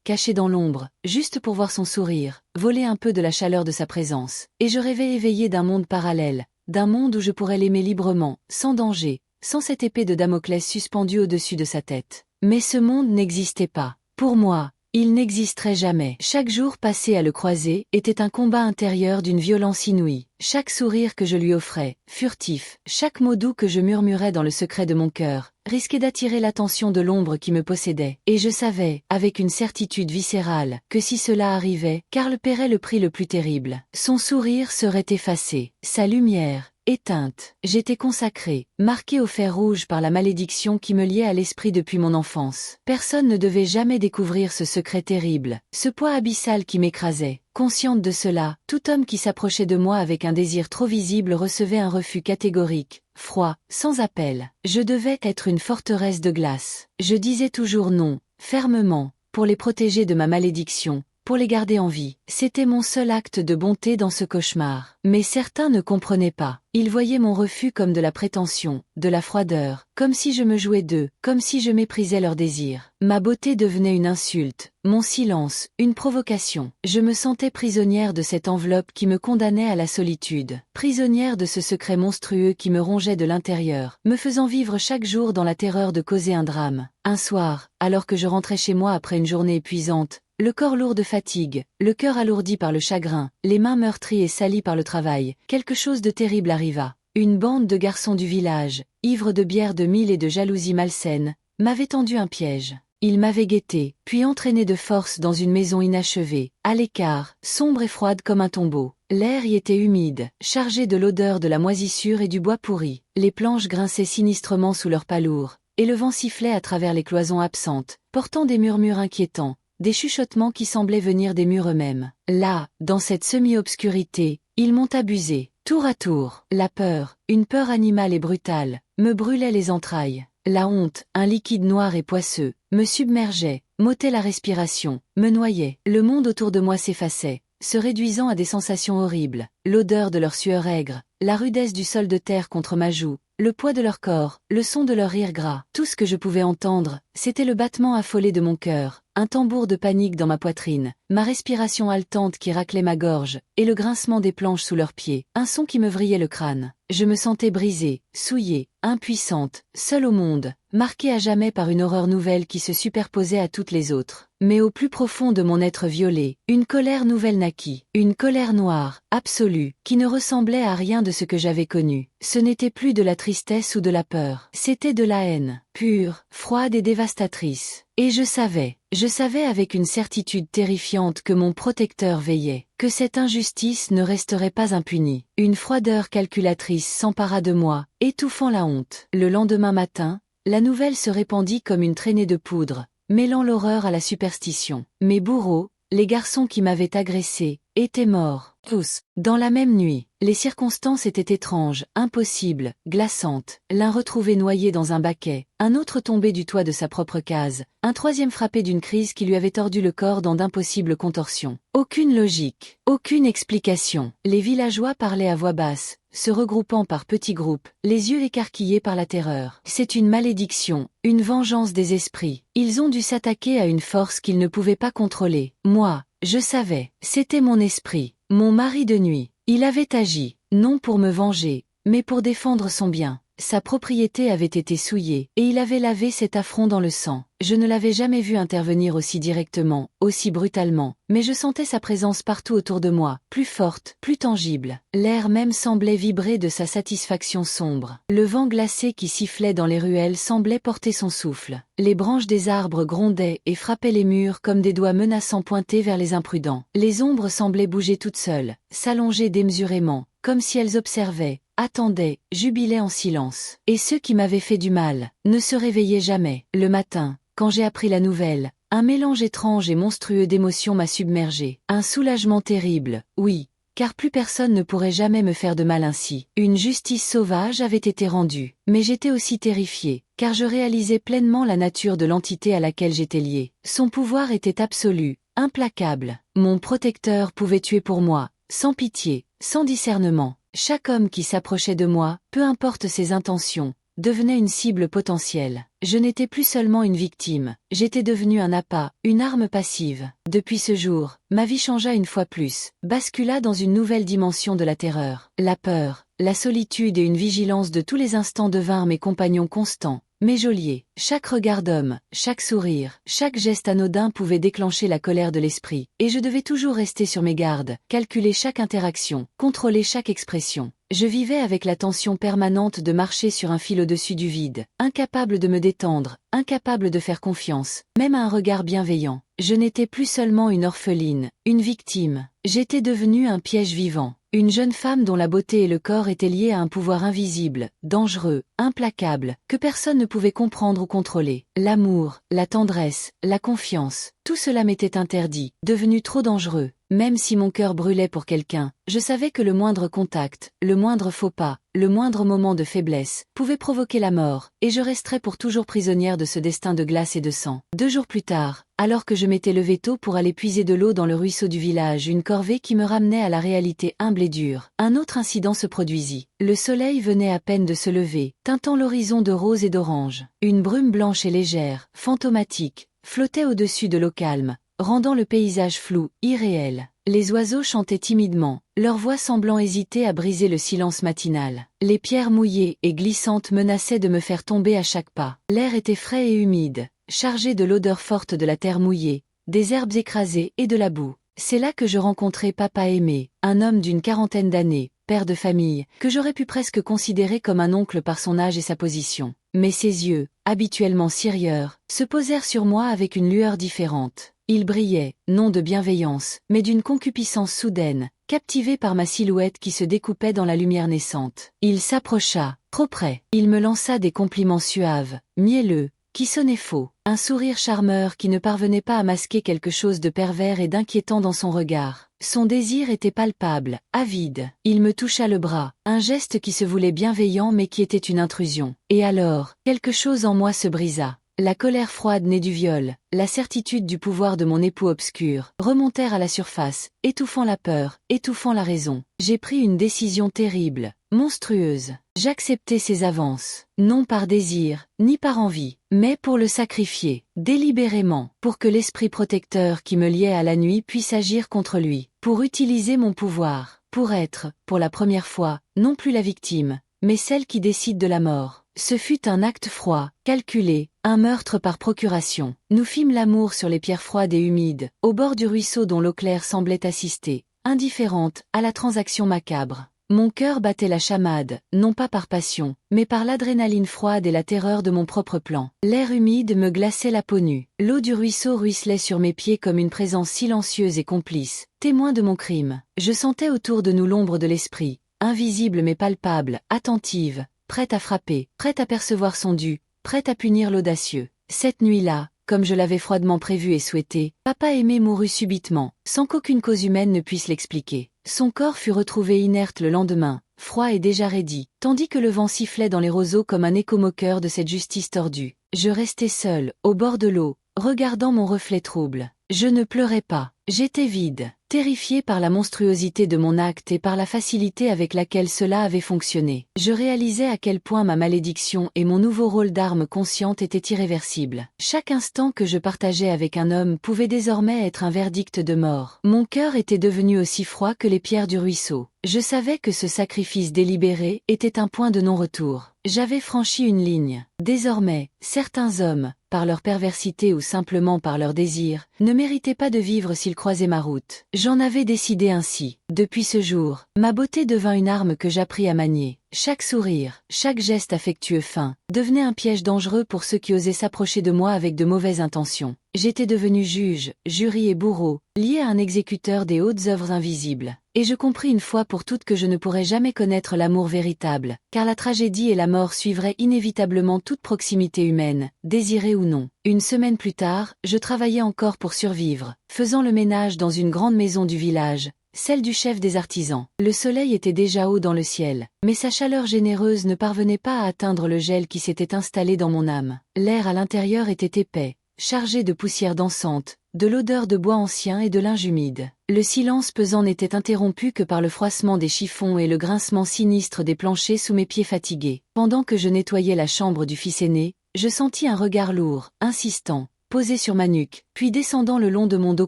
caché dans l'ombre, juste pour voir son sourire, voler un peu de la chaleur de sa présence, et je rêvais éveillé d'un monde parallèle, d'un monde où je pourrais l'aimer librement, sans danger, sans cette épée de Damoclès suspendue au-dessus de sa tête. Mais ce monde n'existait pas. Pour moi, il n'existerait jamais. Chaque jour passé à le croiser était un combat intérieur d'une violence inouïe. Chaque sourire que je lui offrais, furtif, chaque mot doux que je murmurais dans le secret de mon cœur, risquait d'attirer l'attention de l'ombre qui me possédait. Et je savais, avec une certitude viscérale, que si cela arrivait, Karl paierait le prix le plus terrible. Son sourire serait effacé, sa lumière, éteinte. J'étais consacrée, marquée au fer rouge par la malédiction qui me liait à l'esprit depuis mon enfance. Personne ne devait jamais découvrir ce secret terrible, ce poids abyssal qui m'écrasait. Consciente de cela, tout homme qui s'approchait de moi avec un désir trop visible recevait un refus catégorique, froid, sans appel. Je devais être une forteresse de glace. Je disais toujours non, fermement, pour les protéger de ma malédiction, pour les garder en vie. C'était mon seul acte de bonté dans ce cauchemar. Mais certains ne comprenaient pas. Ils voyaient mon refus comme de la prétention, de la froideur, comme si je me jouais d'eux, comme si je méprisais leurs désirs. Ma beauté devenait une insulte, mon silence, une provocation. Je me sentais prisonnière de cette enveloppe qui me condamnait à la solitude, prisonnière de ce secret monstrueux qui me rongeait de l'intérieur, me faisant vivre chaque jour dans la terreur de causer un drame. Un soir, alors que je rentrais chez moi après une journée épuisante, le corps lourd de fatigue, le cœur alourdi par le chagrin, les mains meurtries et salies par le travail, quelque chose de terrible arriva. Une bande de garçons du village, ivres de bière de mille et de jalousie malsaine, m'avait tendu un piège. Ils m'avaient guetté, puis entraîné de force dans une maison inachevée, à l'écart, sombre et froide comme un tombeau. L'air y était humide, chargé de l'odeur de la moisissure et du bois pourri. Les planches grinçaient sinistrement sous leur palourde, et le vent sifflait à travers les cloisons absentes, portant des murmures inquiétants, des chuchotements qui semblaient venir des murs eux-mêmes. Là, dans cette semi-obscurité, ils m'ont abusé, tour à tour. La peur, une peur animale et brutale, me brûlait les entrailles. La honte, un liquide noir et poisseux, me submergeait, m'ôtait la respiration, me noyait. Le monde autour de moi s'effaçait, se réduisant à des sensations horribles, l'odeur de leur sueur aigre, la rudesse du sol de terre contre ma joue, le poids de leur corps, le son de leur rire gras. Tout ce que je pouvais entendre, c'était le battement affolé de mon cœur, un tambour de panique dans ma poitrine, ma respiration haletante qui raclait ma gorge, et le grincement des planches sous leurs pieds, un son qui me vrillait le crâne. Je me sentais brisée, souillée, impuissante, seule au monde, marquée à jamais par une horreur nouvelle qui se superposait à toutes les autres. Mais au plus profond de mon être violé, une colère nouvelle naquit, une colère noire, absolue, qui ne ressemblait à rien de ce que j'avais connu. Ce n'était plus de la tristesse ou de la peur, c'était de la haine, pure, froide et dévastatrice. Et je savais avec une certitude terrifiante que mon protecteur veillait, que cette injustice ne resterait pas impunie. Une froideur calculatrice s'empara de moi, étouffant la honte. Le lendemain matin, la nouvelle se répandit comme une traînée de poudre, mêlant l'horreur à la superstition. Mes bourreaux, les garçons qui m'avaient agressé, étaient morts, tous, dans la même nuit. Les circonstances étaient étranges, impossibles, glaçantes. L'un retrouvé noyé dans un baquet, un autre tombé du toit de sa propre case, un troisième frappé d'une crise qui lui avait tordu le corps dans d'impossibles contorsions. Aucune logique, aucune explication. Les villageois parlaient à voix basse, se regroupant par petits groupes, les yeux écarquillés par la terreur. C'est une malédiction, une vengeance des esprits. Ils ont dû s'attaquer à une force qu'ils ne pouvaient pas contrôler. Moi, je savais, c'était mon esprit, mon mari de nuit. Il avait agi, non pour me venger, mais pour défendre son bien. Sa propriété avait été souillée, et il avait lavé cet affront dans le sang. Je ne l'avais jamais vu intervenir aussi directement, aussi brutalement, mais je sentais sa présence partout autour de moi, plus forte, plus tangible. L'air même semblait vibrer de sa satisfaction sombre. Le vent glacé qui sifflait dans les ruelles semblait porter son souffle. Les branches des arbres grondaient et frappaient les murs comme des doigts menaçants pointés vers les imprudents. Les ombres semblaient bouger toutes seules, s'allonger démesurément, comme si elles observaient, attendaient, jubilaient en silence. Et ceux qui m'avaient fait du mal ne se réveillaient jamais. Le matin, quand j'ai appris la nouvelle, un mélange étrange et monstrueux d'émotions m'a submergé. Un soulagement terrible, oui, car plus personne ne pourrait jamais me faire de mal ainsi. Une justice sauvage avait été rendue, mais j'étais aussi terrifiée, car je réalisais pleinement la nature de l'entité à laquelle j'étais liée. Son pouvoir était absolu, implacable. Mon protecteur pouvait tuer pour moi, sans pitié, sans discernement. Chaque homme qui s'approchait de moi, peu importe ses intentions, devenait une cible potentielle. Je n'étais plus seulement une victime, j'étais devenue un appât, une arme passive. Depuis ce jour, ma vie changea une fois plus, bascula dans une nouvelle dimension de la terreur. La peur, la solitude et une vigilance de tous les instants devinrent mes compagnons constants, mes geôliers. Chaque regard d'homme, chaque sourire, chaque geste anodin pouvait déclencher la colère de l'esprit, et je devais toujours rester sur mes gardes, calculer chaque interaction, contrôler chaque expression. Je vivais avec la tension permanente de marcher sur un fil au-dessus du vide, incapable de me détendre, incapable de faire confiance, même à un regard bienveillant. Je n'étais plus seulement une orpheline, une victime, j'étais devenue un piège vivant. Une jeune femme dont la beauté et le corps étaient liés à un pouvoir invisible, dangereux, implacable, que personne ne pouvait comprendre ou contrôler. L'amour, la tendresse, la confiance, tout cela m'était interdit, devenu trop dangereux. Même si mon cœur brûlait pour quelqu'un, je savais que le moindre contact, le moindre faux pas, le moindre moment de faiblesse, pouvait provoquer la mort, et je resterais pour toujours prisonnière de ce destin de glace et de sang. 2 jours plus tard, alors que je m'étais levée tôt pour aller puiser de l'eau dans le ruisseau du village, une corvée qui me ramenait à la réalité humble et dure, un autre incident se produisit. Le soleil venait à peine de se lever, teintant l'horizon de rose et d'orange. Une brume blanche et légère, fantomatique, flottait au-dessus de l'eau calme, rendant le paysage flou, irréel. Les oiseaux chantaient timidement, leur voix semblant hésiter à briser le silence matinal. Les pierres mouillées et glissantes menaçaient de me faire tomber à chaque pas. L'air était frais et humide, chargé de l'odeur forte de la terre mouillée, des herbes écrasées et de la boue. C'est là que je rencontrai Papa Aimé, un homme d'une quarantaine d'années, père de famille, que j'aurais pu presque considérer comme un oncle par son âge et sa position. Mais ses yeux, habituellement si rieurs, se posèrent sur moi avec une lueur différente. Il brillait, non de bienveillance, mais d'une concupiscence soudaine, captivé par ma silhouette qui se découpait dans la lumière naissante. Il s'approcha, trop près. Il me lança des compliments suaves, mielleux, qui sonnaient faux, un sourire charmeur qui ne parvenait pas à masquer quelque chose de pervers et d'inquiétant dans son regard. Son désir était palpable, avide. Il me toucha le bras, un geste qui se voulait bienveillant mais qui était une intrusion. Et alors, quelque chose en moi se brisa. La colère froide née du viol, la certitude du pouvoir de mon époux obscur, remontèrent à la surface, étouffant la peur, étouffant la raison. J'ai pris une décision terrible, monstrueuse. J'acceptai ses avances, non par désir, ni par envie, mais pour le sacrifier, délibérément, pour que l'esprit protecteur qui me liait à la nuit puisse agir contre lui, pour utiliser mon pouvoir, pour être, pour la première fois, non plus la victime, mais celle qui décide de la mort. Ce fut un acte froid, calculé, un meurtre par procuration. Nous fîmes l'amour sur les pierres froides et humides, au bord du ruisseau dont l'eau claire semblait assister, indifférente, à la transaction macabre. Mon cœur battait la chamade, non pas par passion, mais par l'adrénaline froide et la terreur de mon propre plan. L'air humide me glaçait la peau nue. L'eau du ruisseau ruisselait sur mes pieds comme une présence silencieuse et complice, témoin de mon crime. Je sentais autour de nous l'ombre de l'esprit, invisible mais palpable, attentive, prête à frapper, prête à percevoir son dû, prête à punir l'audacieux. Cette nuit-là, comme je l'avais froidement prévu et souhaité, papa aimé mourut subitement, sans qu'aucune cause humaine ne puisse l'expliquer. Son corps fut retrouvé inerte le lendemain, froid et déjà raidi, tandis que le vent sifflait dans les roseaux comme un écho moqueur de cette justice tordue. Je restai seul, au bord de l'eau, regardant mon reflet trouble. Je ne pleurais pas, j'étais vide, terrifié par la monstruosité de mon acte et par la facilité avec laquelle cela avait fonctionné. Je réalisais à quel point ma malédiction et mon nouveau rôle d'arme consciente étaient irréversibles. Chaque instant que je partageais avec un homme pouvait désormais être un verdict de mort. Mon cœur était devenu aussi froid que les pierres du ruisseau. Je savais que ce sacrifice délibéré était un point de non-retour. J'avais franchi une ligne. Désormais, certains hommes, par leur perversité ou simplement par leur désir, ne méritaient pas de vivre s'ils croisaient ma route. J'en avais décidé ainsi. Depuis ce jour, ma beauté devint une arme que j'appris à manier. Chaque sourire, chaque geste affectueux fin, devenait un piège dangereux pour ceux qui osaient s'approcher de moi avec de mauvaises intentions. J'étais devenu juge, jury et bourreau, lié à un exécuteur des hautes œuvres invisibles. Et je compris une fois pour toutes que je ne pourrais jamais connaître l'amour véritable, car la tragédie et la mort suivraient inévitablement toute proximité humaine, désirée ou non. Une semaine plus tard, je travaillais encore pour survivre, faisant le ménage dans une grande maison du village, celle du chef des artisans. Le soleil était déjà haut dans le ciel, mais sa chaleur généreuse ne parvenait pas à atteindre le gel qui s'était installé dans mon âme. L'air à l'intérieur était épais, chargé de poussière dansante, de l'odeur de bois ancien et de linge humide. Le silence pesant n'était interrompu que par le froissement des chiffons et le grincement sinistre des planchers sous mes pieds fatigués. Pendant que je nettoyais la chambre du fils aîné, je sentis un regard lourd, insistant, posé sur ma nuque, puis descendant le long de mon dos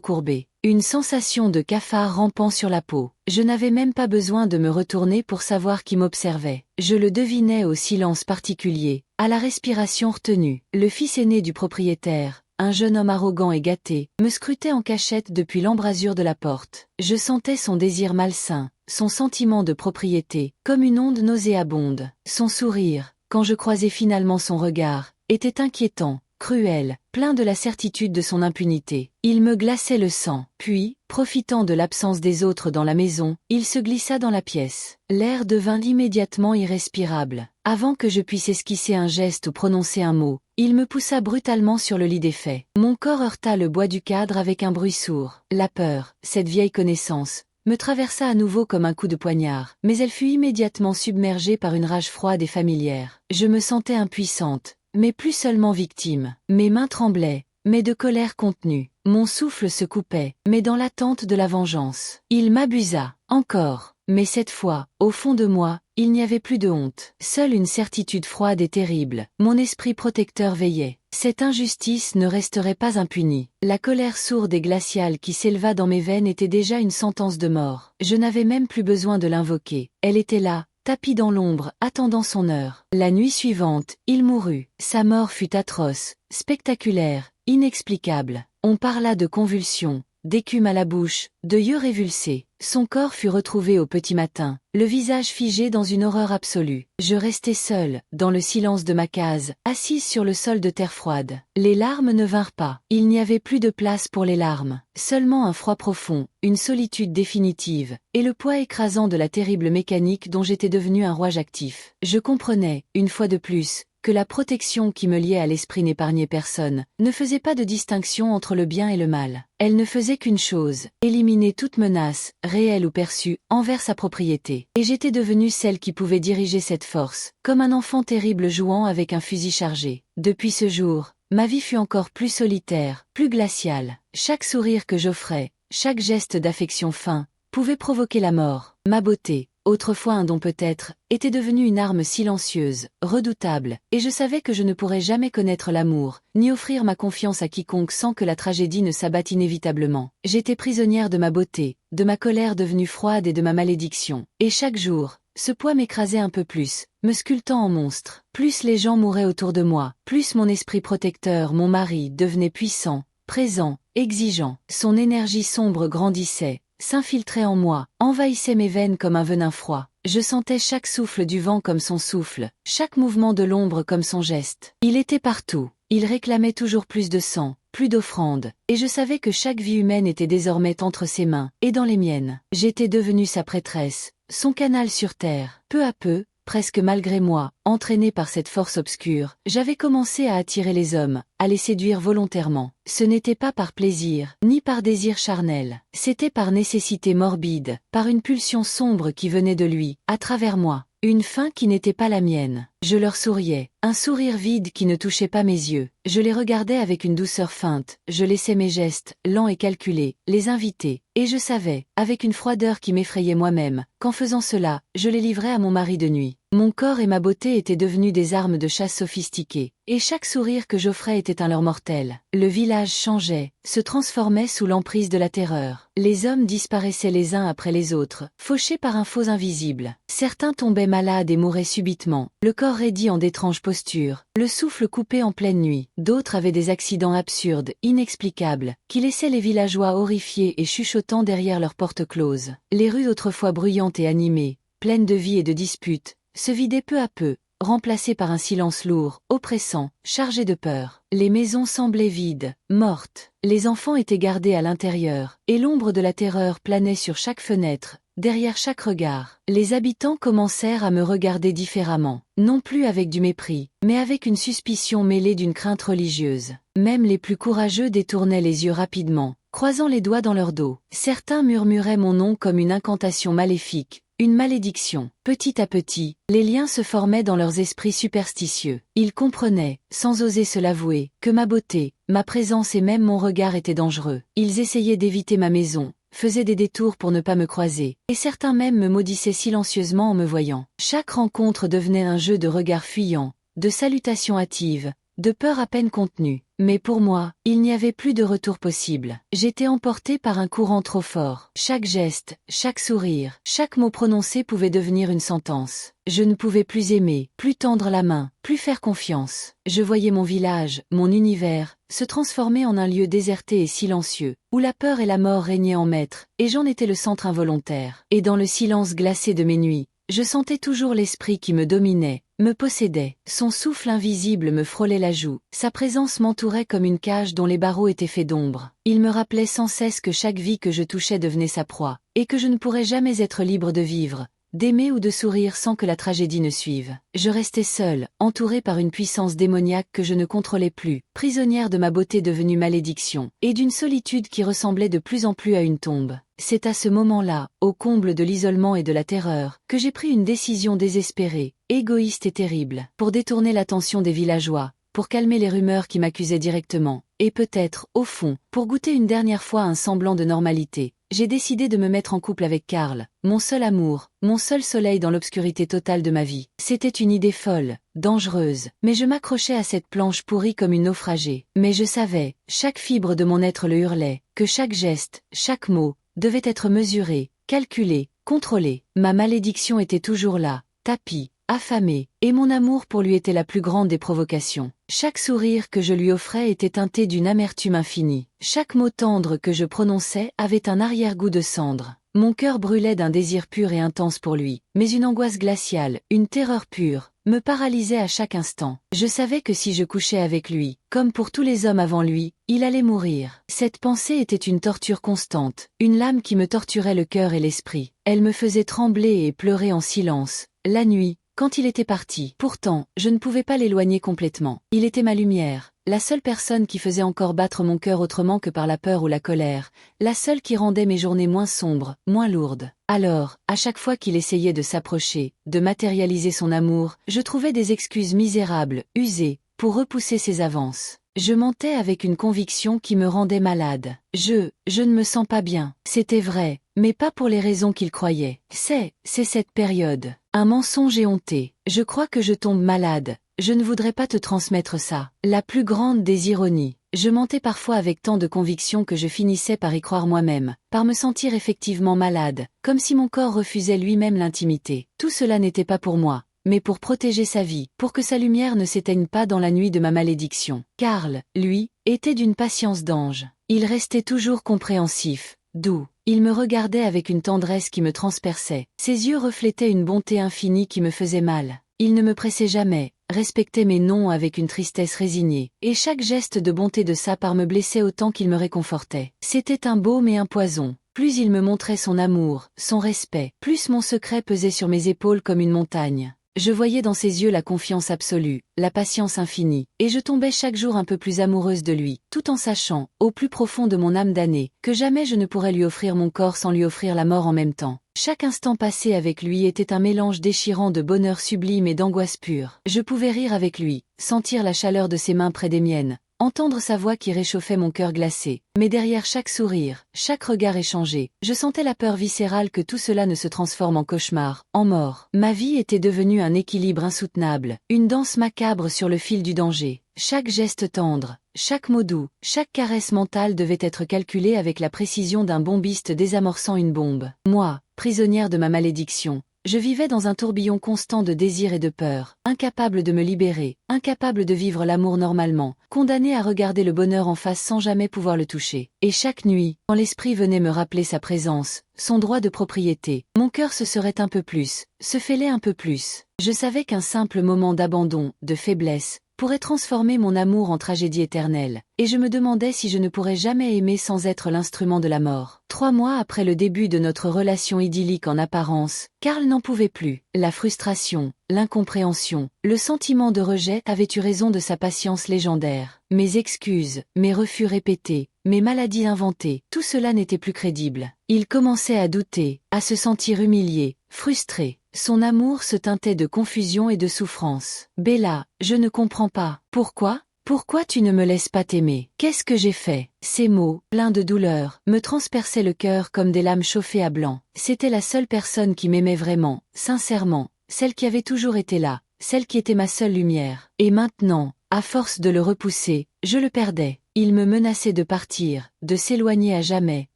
courbé. Une sensation de cafard rampant sur la peau. Je n'avais même pas besoin de me retourner pour savoir qui m'observait. Je le devinais au silence particulier, à la respiration retenue. Le fils aîné du propriétaire, un jeune homme arrogant et gâté, me scrutait en cachette depuis l'embrasure de la porte. Je sentais son désir malsain, son sentiment de propriété, comme une onde nauséabonde. Son sourire, quand je croisai finalement son regard, était inquiétant, cruel, plein de la certitude de son impunité. Il me glaçait le sang. Puis, profitant de l'absence des autres dans la maison, il se glissa dans la pièce. L'air devint immédiatement irrespirable. Avant que je puisse esquisser un geste ou prononcer un mot, il me poussa brutalement sur le lit des faits. Mon corps heurta le bois du cadre avec un bruit sourd. La peur, cette vieille connaissance, me traversa à nouveau comme un coup de poignard, mais elle fut immédiatement submergée par une rage froide et familière. Je me sentais impuissante, mais plus seulement victime. Mes mains tremblaient, mais de colère contenue. Mon souffle se coupait, mais dans l'attente de la vengeance. Il m'abusa, encore. Mais cette fois, au fond de moi, il n'y avait plus de honte. Seule une certitude froide et terrible. Mon esprit protecteur veillait. Cette injustice ne resterait pas impunie. La colère sourde et glaciale qui s'éleva dans mes veines était déjà une sentence de mort. Je n'avais même plus besoin de l'invoquer. Elle était là, tapis dans l'ombre, attendant son heure. La nuit suivante, il mourut. Sa mort fut atroce, spectaculaire, inexplicable. On parla de convulsions, d'écume à la bouche, de yeux révulsés. Son corps fut retrouvé au petit matin, le visage figé dans une horreur absolue. Je restai seule, dans le silence de ma case, assise sur le sol de terre froide. Les larmes ne vinrent pas. Il n'y avait plus de place pour les larmes. Seulement un froid profond, une solitude définitive, et le poids écrasant de la terrible mécanique dont j'étais devenue un rouage actif. Je comprenais, une fois de plus, que la protection qui me liait à l'esprit n'épargnait personne, ne faisait pas de distinction entre le bien et le mal. Elle ne faisait qu'une chose, éliminer toute menace, réelle ou perçue, envers sa propriété. Et j'étais devenue celle qui pouvait diriger cette force, comme un enfant terrible jouant avec un fusil chargé. Depuis ce jour, ma vie fut encore plus solitaire, plus glaciale. Chaque sourire que j'offrais, chaque geste d'affection fin, pouvait provoquer la mort. Ma beauté, autrefois un don peut-être, était devenue une arme silencieuse, redoutable, et je savais que je ne pourrais jamais connaître l'amour, ni offrir ma confiance à quiconque sans que la tragédie ne s'abatte inévitablement. J'étais prisonnière de ma beauté, de ma colère devenue froide et de ma malédiction. Et chaque jour, ce poids m'écrasait un peu plus, me sculptant en monstre. Plus les gens mouraient autour de moi, plus mon esprit protecteur, mon mari, devenait puissant, présent, exigeant. Son énergie sombre grandissait, s'infiltrait en moi, envahissait mes veines comme un venin froid. Je sentais chaque souffle du vent comme son souffle, chaque mouvement de l'ombre comme son geste. Il était partout, il réclamait toujours plus de sang, plus d'offrandes, et je savais que chaque vie humaine était désormais entre ses mains, et dans les miennes. J'étais devenue sa prêtresse, son canal sur terre. Peu à peu, presque malgré moi, entraîné par cette force obscure, j'avais commencé à attirer les hommes, à les séduire volontairement. Ce n'était pas par plaisir, ni par désir charnel, c'était par nécessité morbide, par une pulsion sombre qui venait de lui, à travers moi. Une faim qui n'était pas la mienne. Je leur souriais, un sourire vide qui ne touchait pas mes yeux. Je les regardais avec une douceur feinte, je laissais mes gestes, lents et calculés, les inviter. Et je savais, avec une froideur qui m'effrayait moi-même, qu'en faisant cela, je les livrais à mon mari de nuit. Mon corps et ma beauté étaient devenus des armes de chasse sophistiquées, et chaque sourire que j'offrais était un leurre mortel. Le village changeait, se transformait sous l'emprise de la terreur. Les hommes disparaissaient les uns après les autres, fauchés par un faux invisible. Certains tombaient malades et mouraient subitement, le corps raidi en d'étranges postures, le souffle coupé en pleine nuit. D'autres avaient des accidents absurdes, inexplicables, qui laissaient les villageois horrifiés et chuchotant derrière leurs portes closes. Les rues autrefois bruyantes et animées, pleines de vie et de disputes, se vidaient peu à peu, remplacées par un silence lourd, oppressant, chargé de peur. Les maisons semblaient vides, mortes. Les enfants étaient gardés à l'intérieur, et l'ombre de la terreur planait sur chaque fenêtre, derrière chaque regard. Les habitants commencèrent à me regarder différemment, non plus avec du mépris, mais avec une suspicion mêlée d'une crainte religieuse. Même les plus courageux détournaient les yeux rapidement, croisant les doigts dans leur dos. Certains murmuraient mon nom comme une incantation maléfique, une malédiction. Petit à petit, les liens se formaient dans leurs esprits superstitieux. Ils comprenaient, sans oser se l'avouer, que ma beauté, ma présence et même mon regard étaient dangereux. Ils essayaient d'éviter ma maison, faisaient des détours pour ne pas me croiser, et certains même me maudissaient silencieusement en me voyant. Chaque rencontre devenait un jeu de regards fuyants, de salutations hâtives, de peurs à peine contenues. Mais pour moi, il n'y avait plus de retour possible. J'étais emportée par un courant trop fort. Chaque geste, chaque sourire, chaque mot prononcé pouvait devenir une sentence. Je ne pouvais plus aimer, plus tendre la main, plus faire confiance. Je voyais mon village, mon univers, se transformer en un lieu déserté et silencieux, où la peur et la mort régnaient en maître, et j'en étais le centre involontaire. Et dans le silence glacé de mes nuits, je sentais toujours l'esprit qui me dominait, me possédait. Son souffle invisible me frôlait la joue, sa présence m'entourait comme une cage dont les barreaux étaient faits d'ombre. Il me rappelait sans cesse que chaque vie que je touchais devenait sa proie, et que je ne pourrais jamais être libre de vivre, d'aimer ou de sourire sans que la tragédie ne suive. Je restais seule, entourée par une puissance démoniaque que je ne contrôlais plus, prisonnière de ma beauté devenue malédiction, et d'une solitude qui ressemblait de plus en plus à une tombe. C'est à ce moment-là, au comble de l'isolement et de la terreur, que j'ai pris une décision désespérée, égoïste et terrible, pour détourner l'attention des villageois, pour calmer les rumeurs qui m'accusaient directement, et peut-être, au fond, pour goûter une dernière fois un semblant de normalité. J'ai décidé de me mettre en couple avec Karl, mon seul amour, mon seul soleil dans l'obscurité totale de ma vie. C'était une idée folle, dangereuse, mais je m'accrochais à cette planche pourrie comme une naufragée. Mais je savais, chaque fibre de mon être le hurlait, que chaque geste, chaque mot, devait être mesuré, calculé, contrôlé. Ma malédiction était toujours là, tapie, affamée, et mon amour pour lui était la plus grande des provocations. Chaque sourire que je lui offrais était teinté d'une amertume infinie. Chaque mot tendre que je prononçais avait un arrière-goût de cendre. Mon cœur brûlait d'un désir pur et intense pour lui, mais une angoisse glaciale, une terreur pure, me paralysait à chaque instant. Je savais que si je couchais avec lui, comme pour tous les hommes avant lui, il allait mourir. Cette pensée était une torture constante, une lame qui me torturait le cœur et l'esprit. Elle me faisait trembler et pleurer en silence, la nuit, quand il était parti. Pourtant, je ne pouvais pas l'éloigner complètement. Il était ma lumière, la seule personne qui faisait encore battre mon cœur autrement que par la peur ou la colère, la seule qui rendait mes journées moins sombres, moins lourdes. Alors, à chaque fois qu'il essayait de s'approcher, de matérialiser son amour, je trouvais des excuses misérables, usées, pour repousser ses avances. Je mentais avec une conviction qui me rendait malade. Je ne me sens pas bien. C'était vrai, mais pas pour les raisons qu'il croyait. C'est cette période. Un mensonge éhonté. Je crois que je tombe malade. Je ne voudrais pas te transmettre ça. La plus grande des ironies. Je mentais parfois avec tant de conviction que je finissais par y croire moi-même, par me sentir effectivement malade, comme si mon corps refusait lui-même l'intimité. Tout cela n'était pas pour moi, mais pour protéger sa vie, pour que sa lumière ne s'éteigne pas dans la nuit de ma malédiction. Karl, lui, était d'une patience d'ange. Il restait toujours compréhensif, doux. Il me regardait avec une tendresse qui me transperçait. Ses yeux reflétaient une bonté infinie qui me faisait mal. Il ne me pressait jamais, respectait mes noms avec une tristesse résignée, et chaque geste de bonté de sa part me blessait autant qu'il me réconfortait. C'était un baume et un poison. Plus il me montrait son amour, son respect, plus mon secret pesait sur mes épaules comme une montagne. Je voyais dans ses yeux la confiance absolue, la patience infinie, et je tombais chaque jour un peu plus amoureuse de lui, tout en sachant, au plus profond de mon âme damnée, que jamais je ne pourrais lui offrir mon corps sans lui offrir la mort en même temps. Chaque instant passé avec lui était un mélange déchirant de bonheur sublime et d'angoisse pure. Je pouvais rire avec lui, sentir la chaleur de ses mains près des miennes, entendre sa voix qui réchauffait mon cœur glacé. Mais derrière chaque sourire, chaque regard échangé, je sentais la peur viscérale que tout cela ne se transforme en cauchemar, en mort. Ma vie était devenue un équilibre insoutenable, une danse macabre sur le fil du danger. Chaque geste tendre, chaque mot doux, chaque caresse mentale devait être calculée avec la précision d'un bombiste désamorçant une bombe. Moi, prisonnière de ma malédiction, je vivais dans un tourbillon constant de désir et de peur, incapable de me libérer, incapable de vivre l'amour normalement, condamnée à regarder le bonheur en face sans jamais pouvoir le toucher. Et chaque nuit, quand l'esprit venait me rappeler sa présence, son droit de propriété, mon cœur se serrait un peu plus, se fêlait un peu plus. Je savais qu'un simple moment d'abandon, de faiblesse, pourrait transformer mon amour en tragédie éternelle, et je me demandais si je ne pourrais jamais aimer sans être l'instrument de la mort. 3 mois après le début de notre relation idyllique en apparence, Karl n'en pouvait plus. La frustration, l'incompréhension, le sentiment de rejet avaient eu raison de sa patience légendaire. Mes excuses, mes refus répétés, mes maladies inventées, tout cela n'était plus crédible. Il commençait à douter, à se sentir humilié, frustré. Son amour se teintait de confusion et de souffrance. « Bella, je ne comprends pas. Pourquoi ? Pourquoi tu ne me laisses pas t'aimer ? Qu'est-ce que j'ai fait ?» Ces mots, pleins de douleur, me transperçaient le cœur comme des lames chauffées à blanc. C'était la seule personne qui m'aimait vraiment, sincèrement, celle qui avait toujours été là, celle qui était ma seule lumière. Et maintenant, à force de le repousser, je le perdais. Il me menaçait de partir, de s'éloigner à jamais,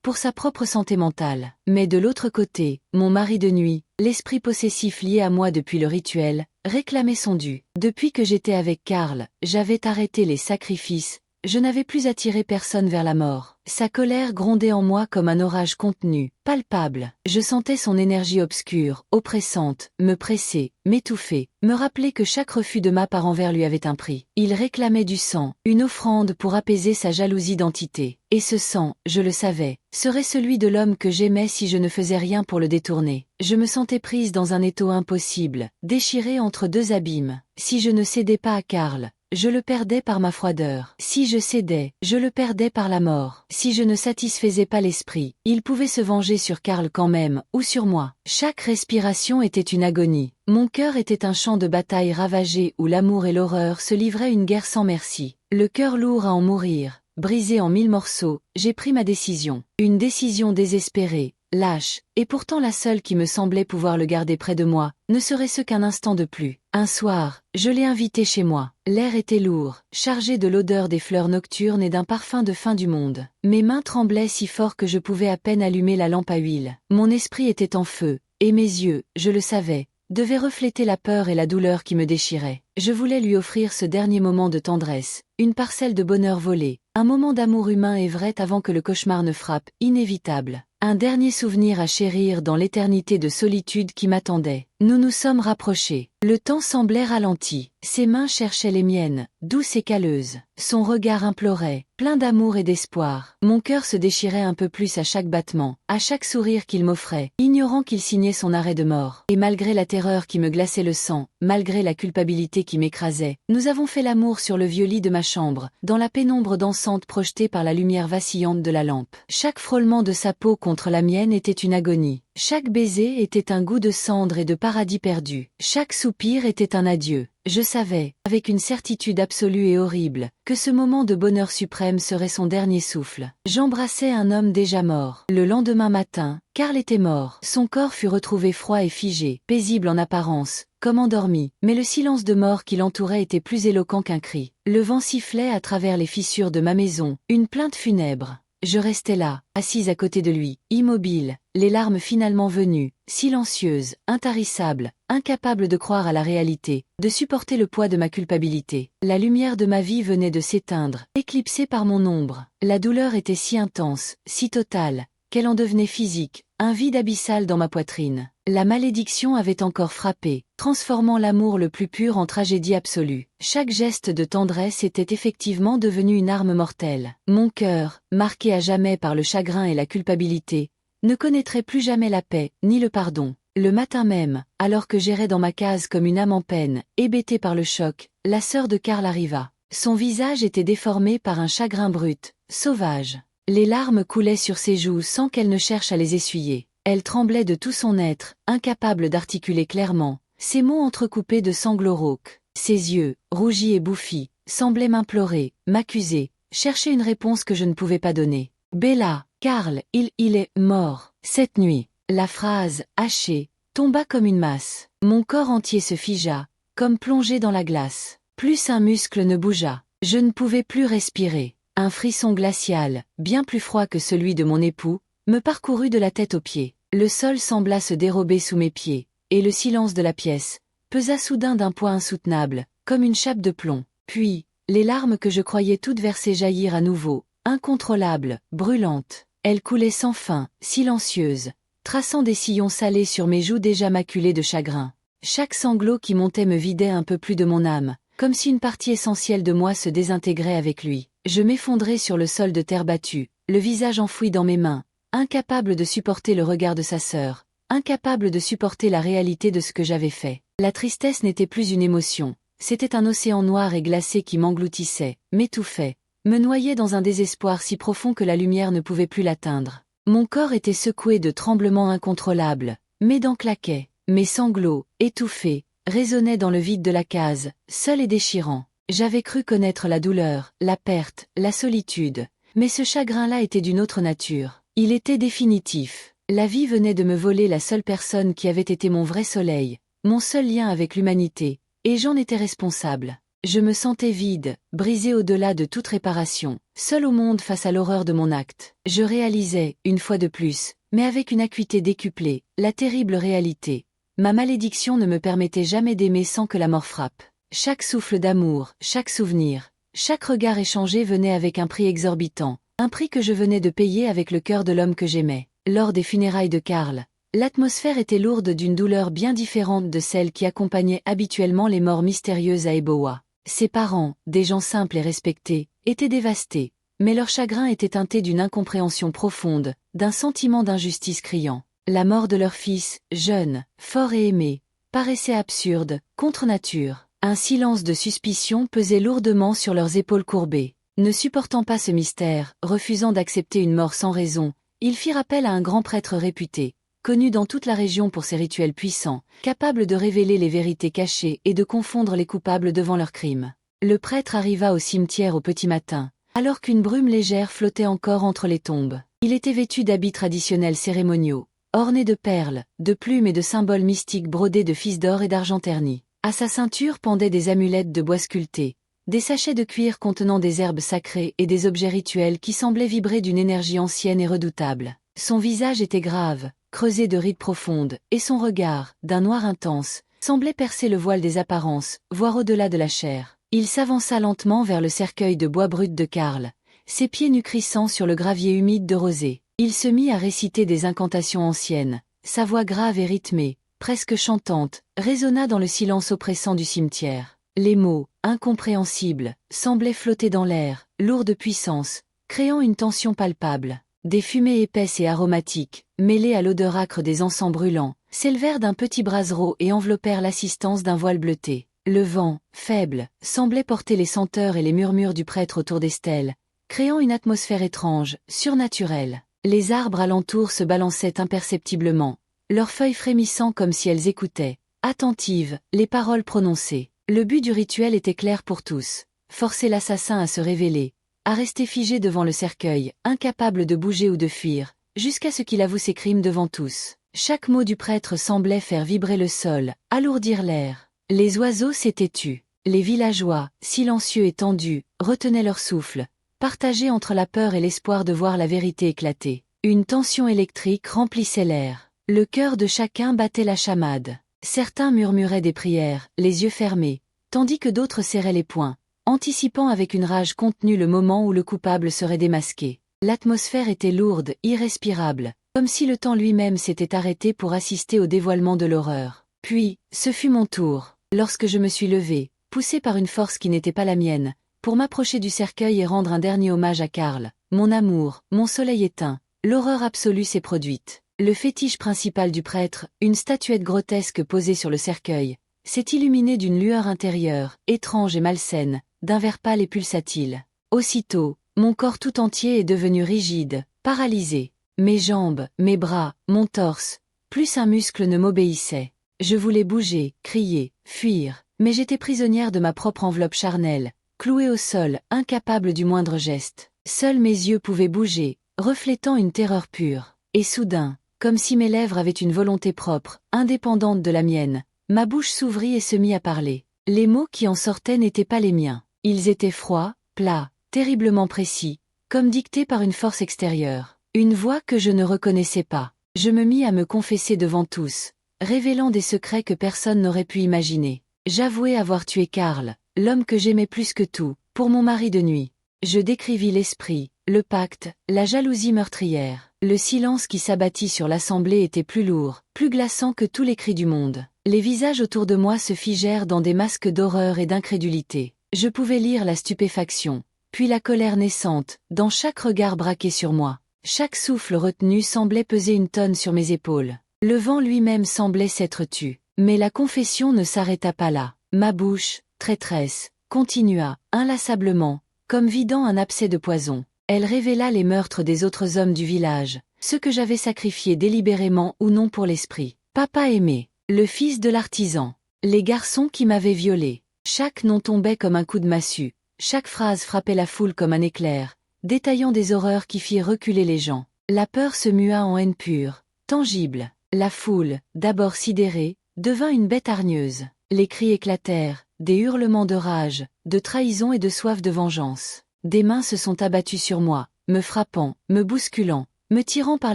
pour sa propre santé mentale. Mais de l'autre côté, mon mari de nuit, l'esprit possessif lié à moi depuis le rituel, réclamait son dû. Depuis que j'étais avec Karl, j'avais arrêté les sacrifices, je n'avais plus attiré personne vers la mort. Sa colère grondait en moi comme un orage contenu, palpable. Je sentais son énergie obscure, oppressante, me presser, m'étouffer, me rappeler que chaque refus de ma part envers lui avait un prix. Il réclamait du sang, une offrande pour apaiser sa jalousie d'entité. Et ce sang, je le savais, serait celui de l'homme que j'aimais si je ne faisais rien pour le détourner. Je me sentais prise dans un étau impossible, déchirée entre 2 abîmes. Si je ne cédais pas à Karl, je le perdais par ma froideur. Si je cédais, je le perdais par la mort. Si je ne satisfaisais pas l'esprit, il pouvait se venger sur Karl quand même, ou sur moi. Chaque respiration était une agonie. Mon cœur était un champ de bataille ravagé où l'amour et l'horreur se livraient une guerre sans merci. Le cœur lourd à en mourir, brisé en 1000 morceaux, j'ai pris ma décision. Une décision désespérée, lâche, et pourtant la seule qui me semblait pouvoir le garder près de moi, ne serait-ce qu'un instant de plus. Un soir, je l'ai invité chez moi. L'air était lourd, chargé de l'odeur des fleurs nocturnes et d'un parfum de fin du monde. Mes mains tremblaient si fort que je pouvais à peine allumer la lampe à huile. Mon esprit était en feu, et mes yeux, je le savais, devaient refléter la peur et la douleur qui me déchiraient. Je voulais lui offrir ce dernier moment de tendresse, une parcelle de bonheur volé, un moment d'amour humain et vrai avant que le cauchemar ne frappe, inévitable. un dernier souvenir à chérir dans l'éternité de solitude qui m'attendait. Nous nous sommes rapprochés. Le temps semblait ralenti. Ses mains cherchaient les miennes, douces et calleuses. Son regard implorait, plein d'amour et d'espoir. Mon cœur se déchirait un peu plus à chaque battement, à chaque sourire qu'il m'offrait, ignorant qu'il signait son arrêt de mort. Et malgré la terreur qui me glaçait le sang, malgré la culpabilité qui m'écrasait, nous avons fait l'amour sur le vieux lit de ma chambre, dans la pénombre dansante projetée par la lumière vacillante de la lampe. Chaque frôlement de sa peau contre la mienne était une agonie. Chaque baiser était un goût de cendre et de paradis perdu. Chaque soupir était un adieu. Je savais, avec une certitude absolue et horrible, que ce moment de bonheur suprême serait son dernier souffle. J'embrassais un homme déjà mort. Le lendemain matin, Karl était mort. Son corps fut retrouvé froid et figé, paisible en apparence, comme endormi, mais le silence de mort qui l'entourait était plus éloquent qu'un cri. Le vent sifflait à travers les fissures de ma maison, une plainte funèbre. Je restais là, assise à côté de lui, immobile, les larmes finalement venues, silencieuses, intarissables, incapable de croire à la réalité, de supporter le poids de ma culpabilité. La lumière de ma vie venait de s'éteindre, éclipsée par mon ombre. La douleur était si intense, si totale, qu'elle en devenait physique, un vide abyssal dans ma poitrine. La malédiction avait encore frappé, transformant l'amour le plus pur en tragédie absolue. Chaque geste de tendresse était effectivement devenu une arme mortelle. Mon cœur, marqué à jamais par le chagrin et la culpabilité, ne connaîtrait plus jamais la paix, ni le pardon. Le matin même, alors que j'errais dans ma case comme une âme en peine, hébétée par le choc, la sœur de Karl arriva. Son visage était déformé par un chagrin brut, sauvage. Les larmes coulaient sur ses joues sans qu'elle ne cherche à les essuyer. Elle tremblait de tout son être, incapable d'articuler clairement, ses mots entrecoupés de sanglots rauques. Ses yeux, rougis et bouffis, semblaient m'implorer, m'accuser, chercher une réponse que je ne pouvais pas donner. « Bella, Karl, il est mort. » Cette nuit, la phrase, hachée, tomba comme une masse. Mon corps entier se figea, comme plongé dans la glace. Plus un muscle ne bougea. Je ne pouvais plus respirer. Un frisson glacial, bien plus froid que celui de mon époux, me parcourut de la tête aux pieds. Le sol sembla se dérober sous mes pieds, et le silence de la pièce pesa soudain d'un poids insoutenable, comme une chape de plomb. Puis, les larmes que je croyais toutes versées jaillirent à nouveau, incontrôlables, brûlantes. Elles coulaient sans fin, silencieuses, traçant des sillons salés sur mes joues déjà maculées de chagrin. Chaque sanglot qui montait me vidait un peu plus de mon âme, comme si une partie essentielle de moi se désintégrait avec lui. Je m'effondrais sur le sol de terre battue, le visage enfoui dans mes mains, incapable de supporter le regard de sa sœur, incapable de supporter la réalité de ce que j'avais fait. La tristesse n'était plus une émotion, c'était un océan noir et glacé qui m'engloutissait, m'étouffait, me noyait dans un désespoir si profond que la lumière ne pouvait plus l'atteindre. Mon corps était secoué de tremblements incontrôlables, mes dents claquaient, mes sanglots, étouffés, résonnaient dans le vide de la case, seuls et déchirants. J'avais cru connaître la douleur, la perte, la solitude, mais ce chagrin-là était d'une autre nature. Il était définitif. La vie venait de me voler la seule personne qui avait été mon vrai soleil, mon seul lien avec l'humanité, et j'en étais responsable. Je me sentais vide, brisé au-delà de toute réparation, seul au monde face à l'horreur de mon acte. Je réalisais, une fois de plus, mais avec une acuité décuplée, la terrible réalité. Ma malédiction ne me permettait jamais d'aimer sans que la mort frappe. Chaque souffle d'amour, chaque souvenir, chaque regard échangé venait avec un prix exorbitant, un prix que je venais de payer avec le cœur de l'homme que j'aimais. Lors des funérailles de Karl, l'atmosphère était lourde d'une douleur bien différente de celle qui accompagnait habituellement les morts mystérieuses à Ebowa. Ses parents, des gens simples et respectés, étaient dévastés, mais leur chagrin était teinté d'une incompréhension profonde, d'un sentiment d'injustice criant. La mort de leur fils, jeune, fort et aimé, paraissait absurde, contre nature. Un silence de suspicion pesait lourdement sur leurs épaules courbées. Ne supportant pas ce mystère, refusant d'accepter une mort sans raison, ils firent appel à un grand prêtre réputé, connu dans toute la région pour ses rituels puissants, capable de révéler les vérités cachées et de confondre les coupables devant leurs crimes. Le prêtre arriva au cimetière au petit matin, alors qu'une brume légère flottait encore entre les tombes. Il était vêtu d'habits traditionnels cérémoniaux, ornés de perles, de plumes et de symboles mystiques brodés de fils d'or et d'argent terni. À sa ceinture pendaient des amulettes de bois sculptés, des sachets de cuir contenant des herbes sacrées et des objets rituels qui semblaient vibrer d'une énergie ancienne et redoutable. Son visage était grave, creusé de rides profondes, et son regard, d'un noir intense, semblait percer le voile des apparences, voire au-delà de la chair. Il s'avança lentement vers le cercueil de bois brut de Karl, ses pieds nus crissant sur le gravier humide de rosée. Il se mit à réciter des incantations anciennes. Sa voix grave et rythmée, presque chantante, résonna dans le silence oppressant du cimetière. Les mots, incompréhensibles, semblaient flotter dans l'air, lourds de puissance, créant une tension palpable. Des fumées épaisses et aromatiques, mêlées à l'odeur âcre des encens brûlants, s'élevèrent d'un petit brasero et enveloppèrent l'assistance d'un voile bleuté. Le vent, faible, semblait porter les senteurs et les murmures du prêtre autour des stèles, créant une atmosphère étrange, surnaturelle. Les arbres alentour se balançaient imperceptiblement, leurs feuilles frémissant comme si elles écoutaient, attentives, les paroles prononcées. Le but du rituel était clair pour tous, forcer l'assassin à se révéler, à rester figé devant le cercueil, incapable de bouger ou de fuir, jusqu'à ce qu'il avoue ses crimes devant tous. Chaque mot du prêtre semblait faire vibrer le sol, alourdir l'air. Les oiseaux s'étaient tus. Les villageois, silencieux et tendus, retenaient leur souffle, partagés entre la peur et l'espoir de voir la vérité éclater. Une tension électrique remplissait l'air. Le cœur de chacun battait la chamade. Certains murmuraient des prières, les yeux fermés, tandis que d'autres serraient les poings, anticipant avec une rage contenue le moment où le coupable serait démasqué. L'atmosphère était lourde, irrespirable, comme si le temps lui-même s'était arrêté pour assister au dévoilement de l'horreur. Puis, ce fut mon tour, lorsque je me suis levé, poussé par une force qui n'était pas la mienne, pour m'approcher du cercueil et rendre un dernier hommage à Karl, mon amour, mon soleil éteint. L'horreur absolue s'est produite. Le fétiche principal du prêtre, une statuette grotesque posée sur le cercueil, s'est illuminé d'une lueur intérieure, étrange et malsaine, d'un vert pâle et pulsatile. Aussitôt, mon corps tout entier est devenu rigide, paralysé. Mes jambes, mes bras, mon torse, plus un muscle ne m'obéissait. Je voulais bouger, crier, fuir, mais j'étais prisonnière de ma propre enveloppe charnelle, clouée au sol, incapable du moindre geste. Seuls mes yeux pouvaient bouger, reflétant une terreur pure. Et soudain, comme si mes lèvres avaient une volonté propre, indépendante de la mienne, ma bouche s'ouvrit et se mit à parler. Les mots qui en sortaient n'étaient pas les miens. Ils étaient froids, plats, terriblement précis, comme dictés par une force extérieure. Une voix que je ne reconnaissais pas. Je me mis à me confesser devant tous, révélant des secrets que personne n'aurait pu imaginer. J'avouai avoir tué Karl, l'homme que j'aimais plus que tout, pour mon mari de nuit. Je décrivis l'esprit, le pacte, la jalousie meurtrière. Le silence qui s'abattit sur l'assemblée était plus lourd, plus glaçant que tous les cris du monde. Les visages autour de moi se figèrent dans des masques d'horreur et d'incrédulité. Je pouvais lire la stupéfaction, puis la colère naissante, dans chaque regard braqué sur moi. Chaque souffle retenu semblait peser une tonne sur mes épaules. Le vent lui-même semblait s'être tu. Mais la confession ne s'arrêta pas là. Ma bouche, traîtresse, continua, inlassablement, comme vidant un abcès de poison. Elle révéla les meurtres des autres hommes du village, ceux que j'avais sacrifiés délibérément ou non pour l'esprit. Papa aimé, le fils de l'artisan, les garçons qui m'avaient violé. Chaque nom tombait comme un coup de massue, chaque phrase frappait la foule comme un éclair, détaillant des horreurs qui firent reculer les gens. La peur se mua en haine pure, tangible. La foule, d'abord sidérée, devint une bête hargneuse. Les cris éclatèrent, des hurlements de rage, de trahison et de soif de vengeance. Des mains se sont abattues sur moi, me frappant, me bousculant, me tirant par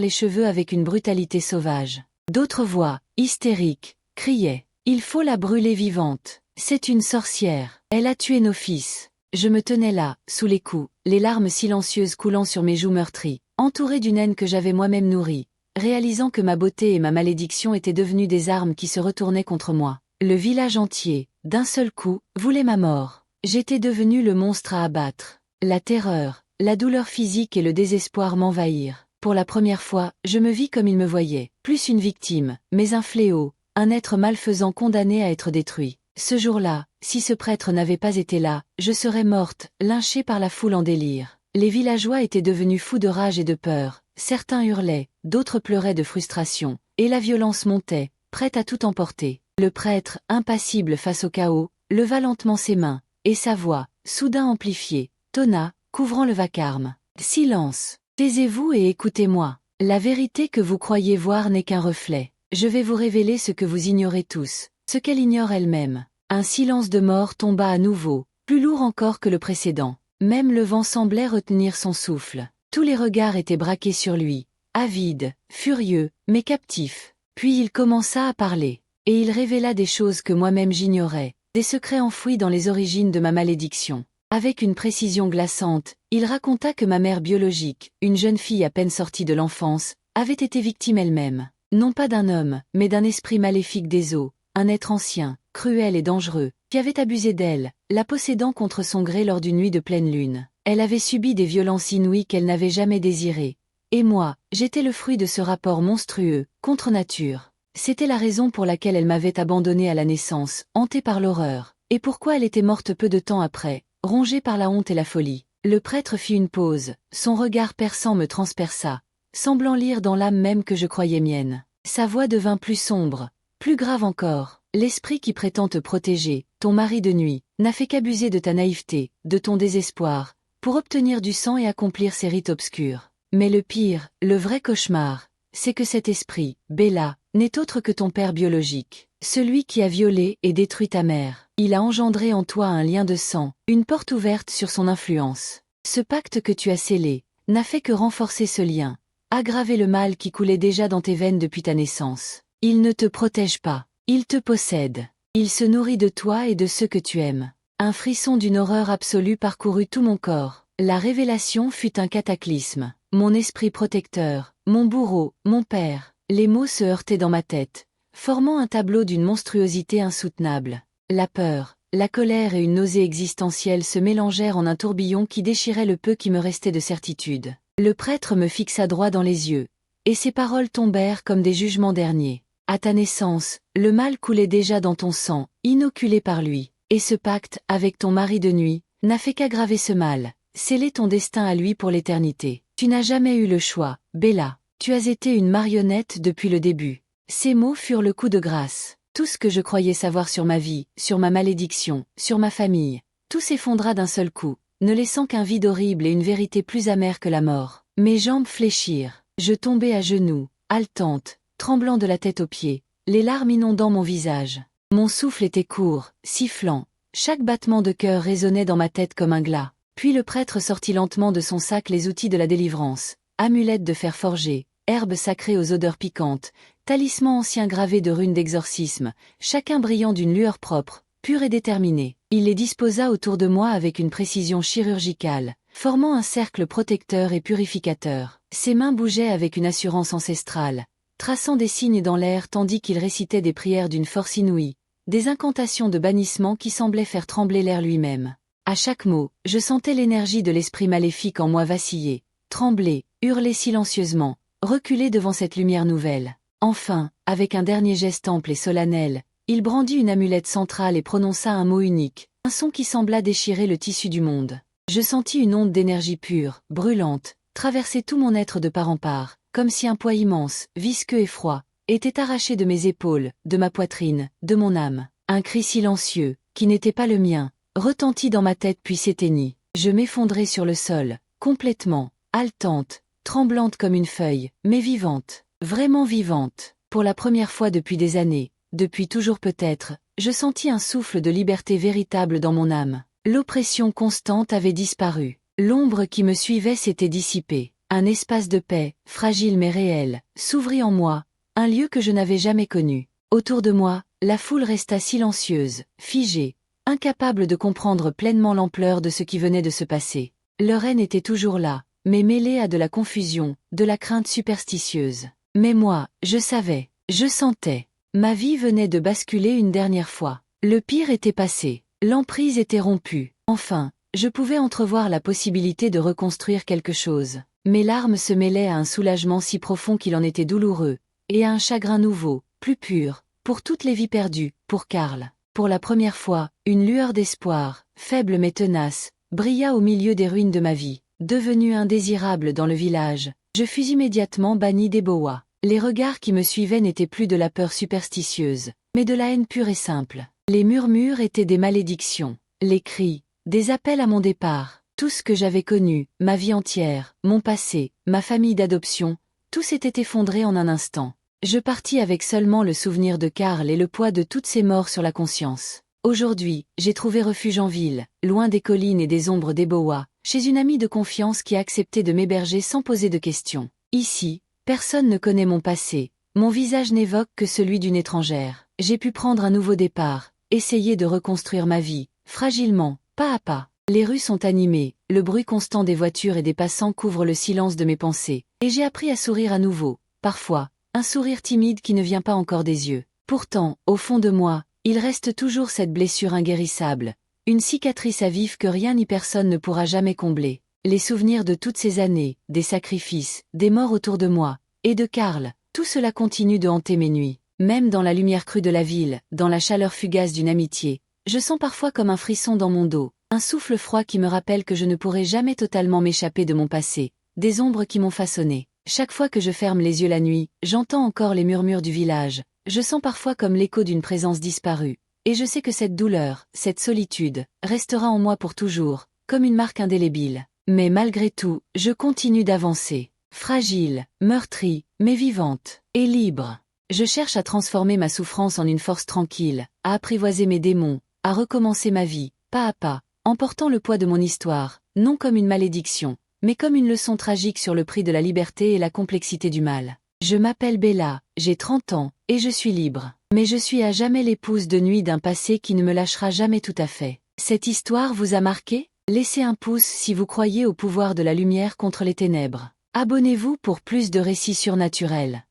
les cheveux avec une brutalité sauvage. D'autres voix, hystériques, criaient « Il faut la brûler vivante. C'est une sorcière. Elle a tué nos fils. » Je me tenais là, sous les coups, les larmes silencieuses coulant sur mes joues meurtries, entourée d'une haine que j'avais moi-même nourrie, réalisant que ma beauté et ma malédiction étaient devenues des armes qui se retournaient contre moi. Le village entier, d'un seul coup, voulait ma mort. J'étais devenu le monstre à abattre. La terreur, la douleur physique et le désespoir m'envahirent. Pour la première fois, je me vis comme il me voyait, plus une victime, mais un fléau, un être malfaisant condamné à être détruit. Ce jour-là, si ce prêtre n'avait pas été là, je serais morte, lynchée par la foule en délire. Les villageois étaient devenus fous de rage et de peur, certains hurlaient, d'autres pleuraient de frustration, et la violence montait, prête à tout emporter. Le prêtre, impassible face au chaos, leva lentement ses mains, et sa voix, soudain amplifiée, tonna, couvrant le vacarme. « Silence! Taisez-vous et écoutez-moi. La vérité que vous croyez voir n'est qu'un reflet. Je vais vous révéler ce que vous ignorez tous, ce qu'elle ignore elle-même. » Un silence de mort tomba à nouveau, plus lourd encore que le précédent. Même le vent semblait retenir son souffle. Tous les regards étaient braqués sur lui, avides, furieux, mais captifs. Puis il commença à parler, et il révéla des choses que moi-même j'ignorais, des secrets enfouis dans les origines de ma malédiction. Avec une précision glaçante, il raconta que ma mère biologique, une jeune fille à peine sortie de l'enfance, avait été victime elle-même, non pas d'un homme, mais d'un esprit maléfique des eaux, un être ancien, cruel et dangereux, qui avait abusé d'elle, la possédant contre son gré lors d'une nuit de pleine lune. Elle avait subi des violences inouïes qu'elle n'avait jamais désirées. Et moi, j'étais le fruit de ce rapport monstrueux, contre nature. C'était la raison pour laquelle elle m'avait abandonnée à la naissance, hantée par l'horreur, et pourquoi elle était morte peu de temps après, rongée par la honte et la folie. Le prêtre fit une pause, son regard perçant me transperça, semblant lire dans l'âme même que je croyais mienne. Sa voix devint plus sombre, plus grave encore. L'esprit qui prétend te protéger, ton mari de nuit, n'a fait qu'abuser de ta naïveté, de ton désespoir, pour obtenir du sang et accomplir ses rites obscurs. Mais le pire, le vrai cauchemar, c'est que cet esprit, Bella, n'est autre que ton père biologique, celui qui a violé et détruit ta mère. Il a engendré en toi un lien de sang, une porte ouverte sur son influence. Ce pacte que tu as scellé, n'a fait que renforcer ce lien, aggraver le mal qui coulait déjà dans tes veines depuis ta naissance. Il ne te protège pas, il te possède. Il se nourrit de toi et de ceux que tu aimes. Un frisson d'une horreur absolue parcourut tout mon corps. La révélation fut un cataclysme. Mon esprit protecteur, mon bourreau, mon père. Les mots se heurtaient dans ma tête, formant un tableau d'une monstruosité insoutenable. La peur, la colère et une nausée existentielle se mélangèrent en un tourbillon qui déchirait le peu qui me restait de certitude. Le prêtre me fixa droit dans les yeux, et ses paroles tombèrent comme des jugements derniers. À ta naissance, le mal coulait déjà dans ton sang, inoculé par lui, et ce pacte, avec ton mari de nuit, n'a fait qu'aggraver ce mal, sceller ton destin à lui pour l'éternité. Tu n'as jamais eu le choix, Bella, tu as été une marionnette depuis le début. Ces mots furent le coup de grâce. Tout ce que je croyais savoir sur ma vie, sur ma malédiction, sur ma famille, tout s'effondra d'un seul coup, ne laissant qu'un vide horrible et une vérité plus amère que la mort. Mes jambes fléchirent, je tombai à genoux, haletante, tremblant de la tête aux pieds, les larmes inondant mon visage. Mon souffle était court, sifflant, chaque battement de cœur résonnait dans ma tête comme un glas. Puis le prêtre sortit lentement de son sac les outils de la délivrance, amulettes de fer forgé, herbes sacrées aux odeurs piquantes, talismans anciens gravés de runes d'exorcisme, chacun brillant d'une lueur propre, pure et déterminée. Il les disposa autour de moi avec une précision chirurgicale, formant un cercle protecteur et purificateur. Ses mains bougeaient avec une assurance ancestrale, traçant des signes dans l'air tandis qu'il récitait des prières d'une force inouïe, des incantations de bannissement qui semblaient faire trembler l'air lui-même. À chaque mot, je sentais l'énergie de l'esprit maléfique en moi vaciller, trembler, hurler silencieusement, reculer devant cette lumière nouvelle. Enfin, avec un dernier geste ample et solennel, il brandit une amulette centrale et prononça un mot unique, un son qui sembla déchirer le tissu du monde. Je sentis une onde d'énergie pure, brûlante, traverser tout mon être de part en part, comme si un poids immense, visqueux et froid, était arraché de mes épaules, de ma poitrine, de mon âme. Un cri silencieux, qui n'était pas le mien, retentit dans ma tête puis s'éteignit. Je m'effondrai sur le sol, complètement, haletante, tremblante comme une feuille, mais vivante, vraiment vivante. Pour la première fois depuis des années, depuis toujours peut-être, je sentis un souffle de liberté véritable dans mon âme. L'oppression constante avait disparu. L'ombre qui me suivait s'était dissipée. Un espace de paix, fragile mais réel, s'ouvrit en moi, un lieu que je n'avais jamais connu. Autour de moi, la foule resta silencieuse, figée, incapable de comprendre pleinement l'ampleur de ce qui venait de se passer. Leur haine était toujours là, mais mêlée à de la confusion, de la crainte superstitieuse. Mais moi, je savais, je sentais. Ma vie venait de basculer une dernière fois. Le pire était passé. L'emprise était rompue. Enfin, je pouvais entrevoir la possibilité de reconstruire quelque chose. Mes larmes se mêlaient à un soulagement si profond qu'il en était douloureux, et à un chagrin nouveau, plus pur, pour toutes les vies perdues, pour Karl. Pour la première fois, une lueur d'espoir, faible mais tenace, brilla au milieu des ruines de ma vie. Devenu indésirable dans le village, je fus immédiatement banni des Boa. Les regards qui me suivaient n'étaient plus de la peur superstitieuse, mais de la haine pure et simple. Les murmures étaient des malédictions, les cris, des appels à mon départ. Tout ce que j'avais connu, ma vie entière, mon passé, ma famille d'adoption, tout s'était effondré en un instant. Je partis avec seulement le souvenir de Karl et le poids de toutes ces morts sur la conscience. Aujourd'hui, j'ai trouvé refuge en ville, loin des collines et des ombres des Boa, chez une amie de confiance qui a accepté de m'héberger sans poser de questions. Ici, personne ne connaît mon passé, mon visage n'évoque que celui d'une étrangère. J'ai pu prendre un nouveau départ, essayer de reconstruire ma vie, fragilement, pas à pas. Les rues sont animées, le bruit constant des voitures et des passants couvre le silence de mes pensées, et j'ai appris à sourire à nouveau, parfois, un sourire timide qui ne vient pas encore des yeux. Pourtant, au fond de moi, il reste toujours cette blessure inguérissable, une cicatrice à vif que rien ni personne ne pourra jamais combler. Les souvenirs de toutes ces années, des sacrifices, des morts autour de moi, et de Karl, tout cela continue de hanter mes nuits. Même dans la lumière crue de la ville, dans la chaleur fugace d'une amitié, je sens parfois comme un frisson dans mon dos, un souffle froid qui me rappelle que je ne pourrai jamais totalement m'échapper de mon passé, des ombres qui m'ont façonné. Chaque fois que je ferme les yeux la nuit, j'entends encore les murmures du village, je sens parfois comme l'écho d'une présence disparue, et je sais que cette douleur, cette solitude, restera en moi pour toujours, comme une marque indélébile. Mais malgré tout, je continue d'avancer, fragile, meurtrie, mais vivante, et libre. Je cherche à transformer ma souffrance en une force tranquille, à apprivoiser mes démons, à recommencer ma vie, pas à pas, en portant le poids de mon histoire, non comme une malédiction, mais comme une leçon tragique sur le prix de la liberté et la complexité du mal. Je m'appelle Bella, j'ai 30 ans, et je suis libre. Mais je suis à jamais l'épouse de nuit d'un passé qui ne me lâchera jamais tout à fait. Cette histoire vous a marqué? Laissez un pouce si vous croyez au pouvoir de la lumière contre les ténèbres. Abonnez-vous pour plus de récits surnaturels.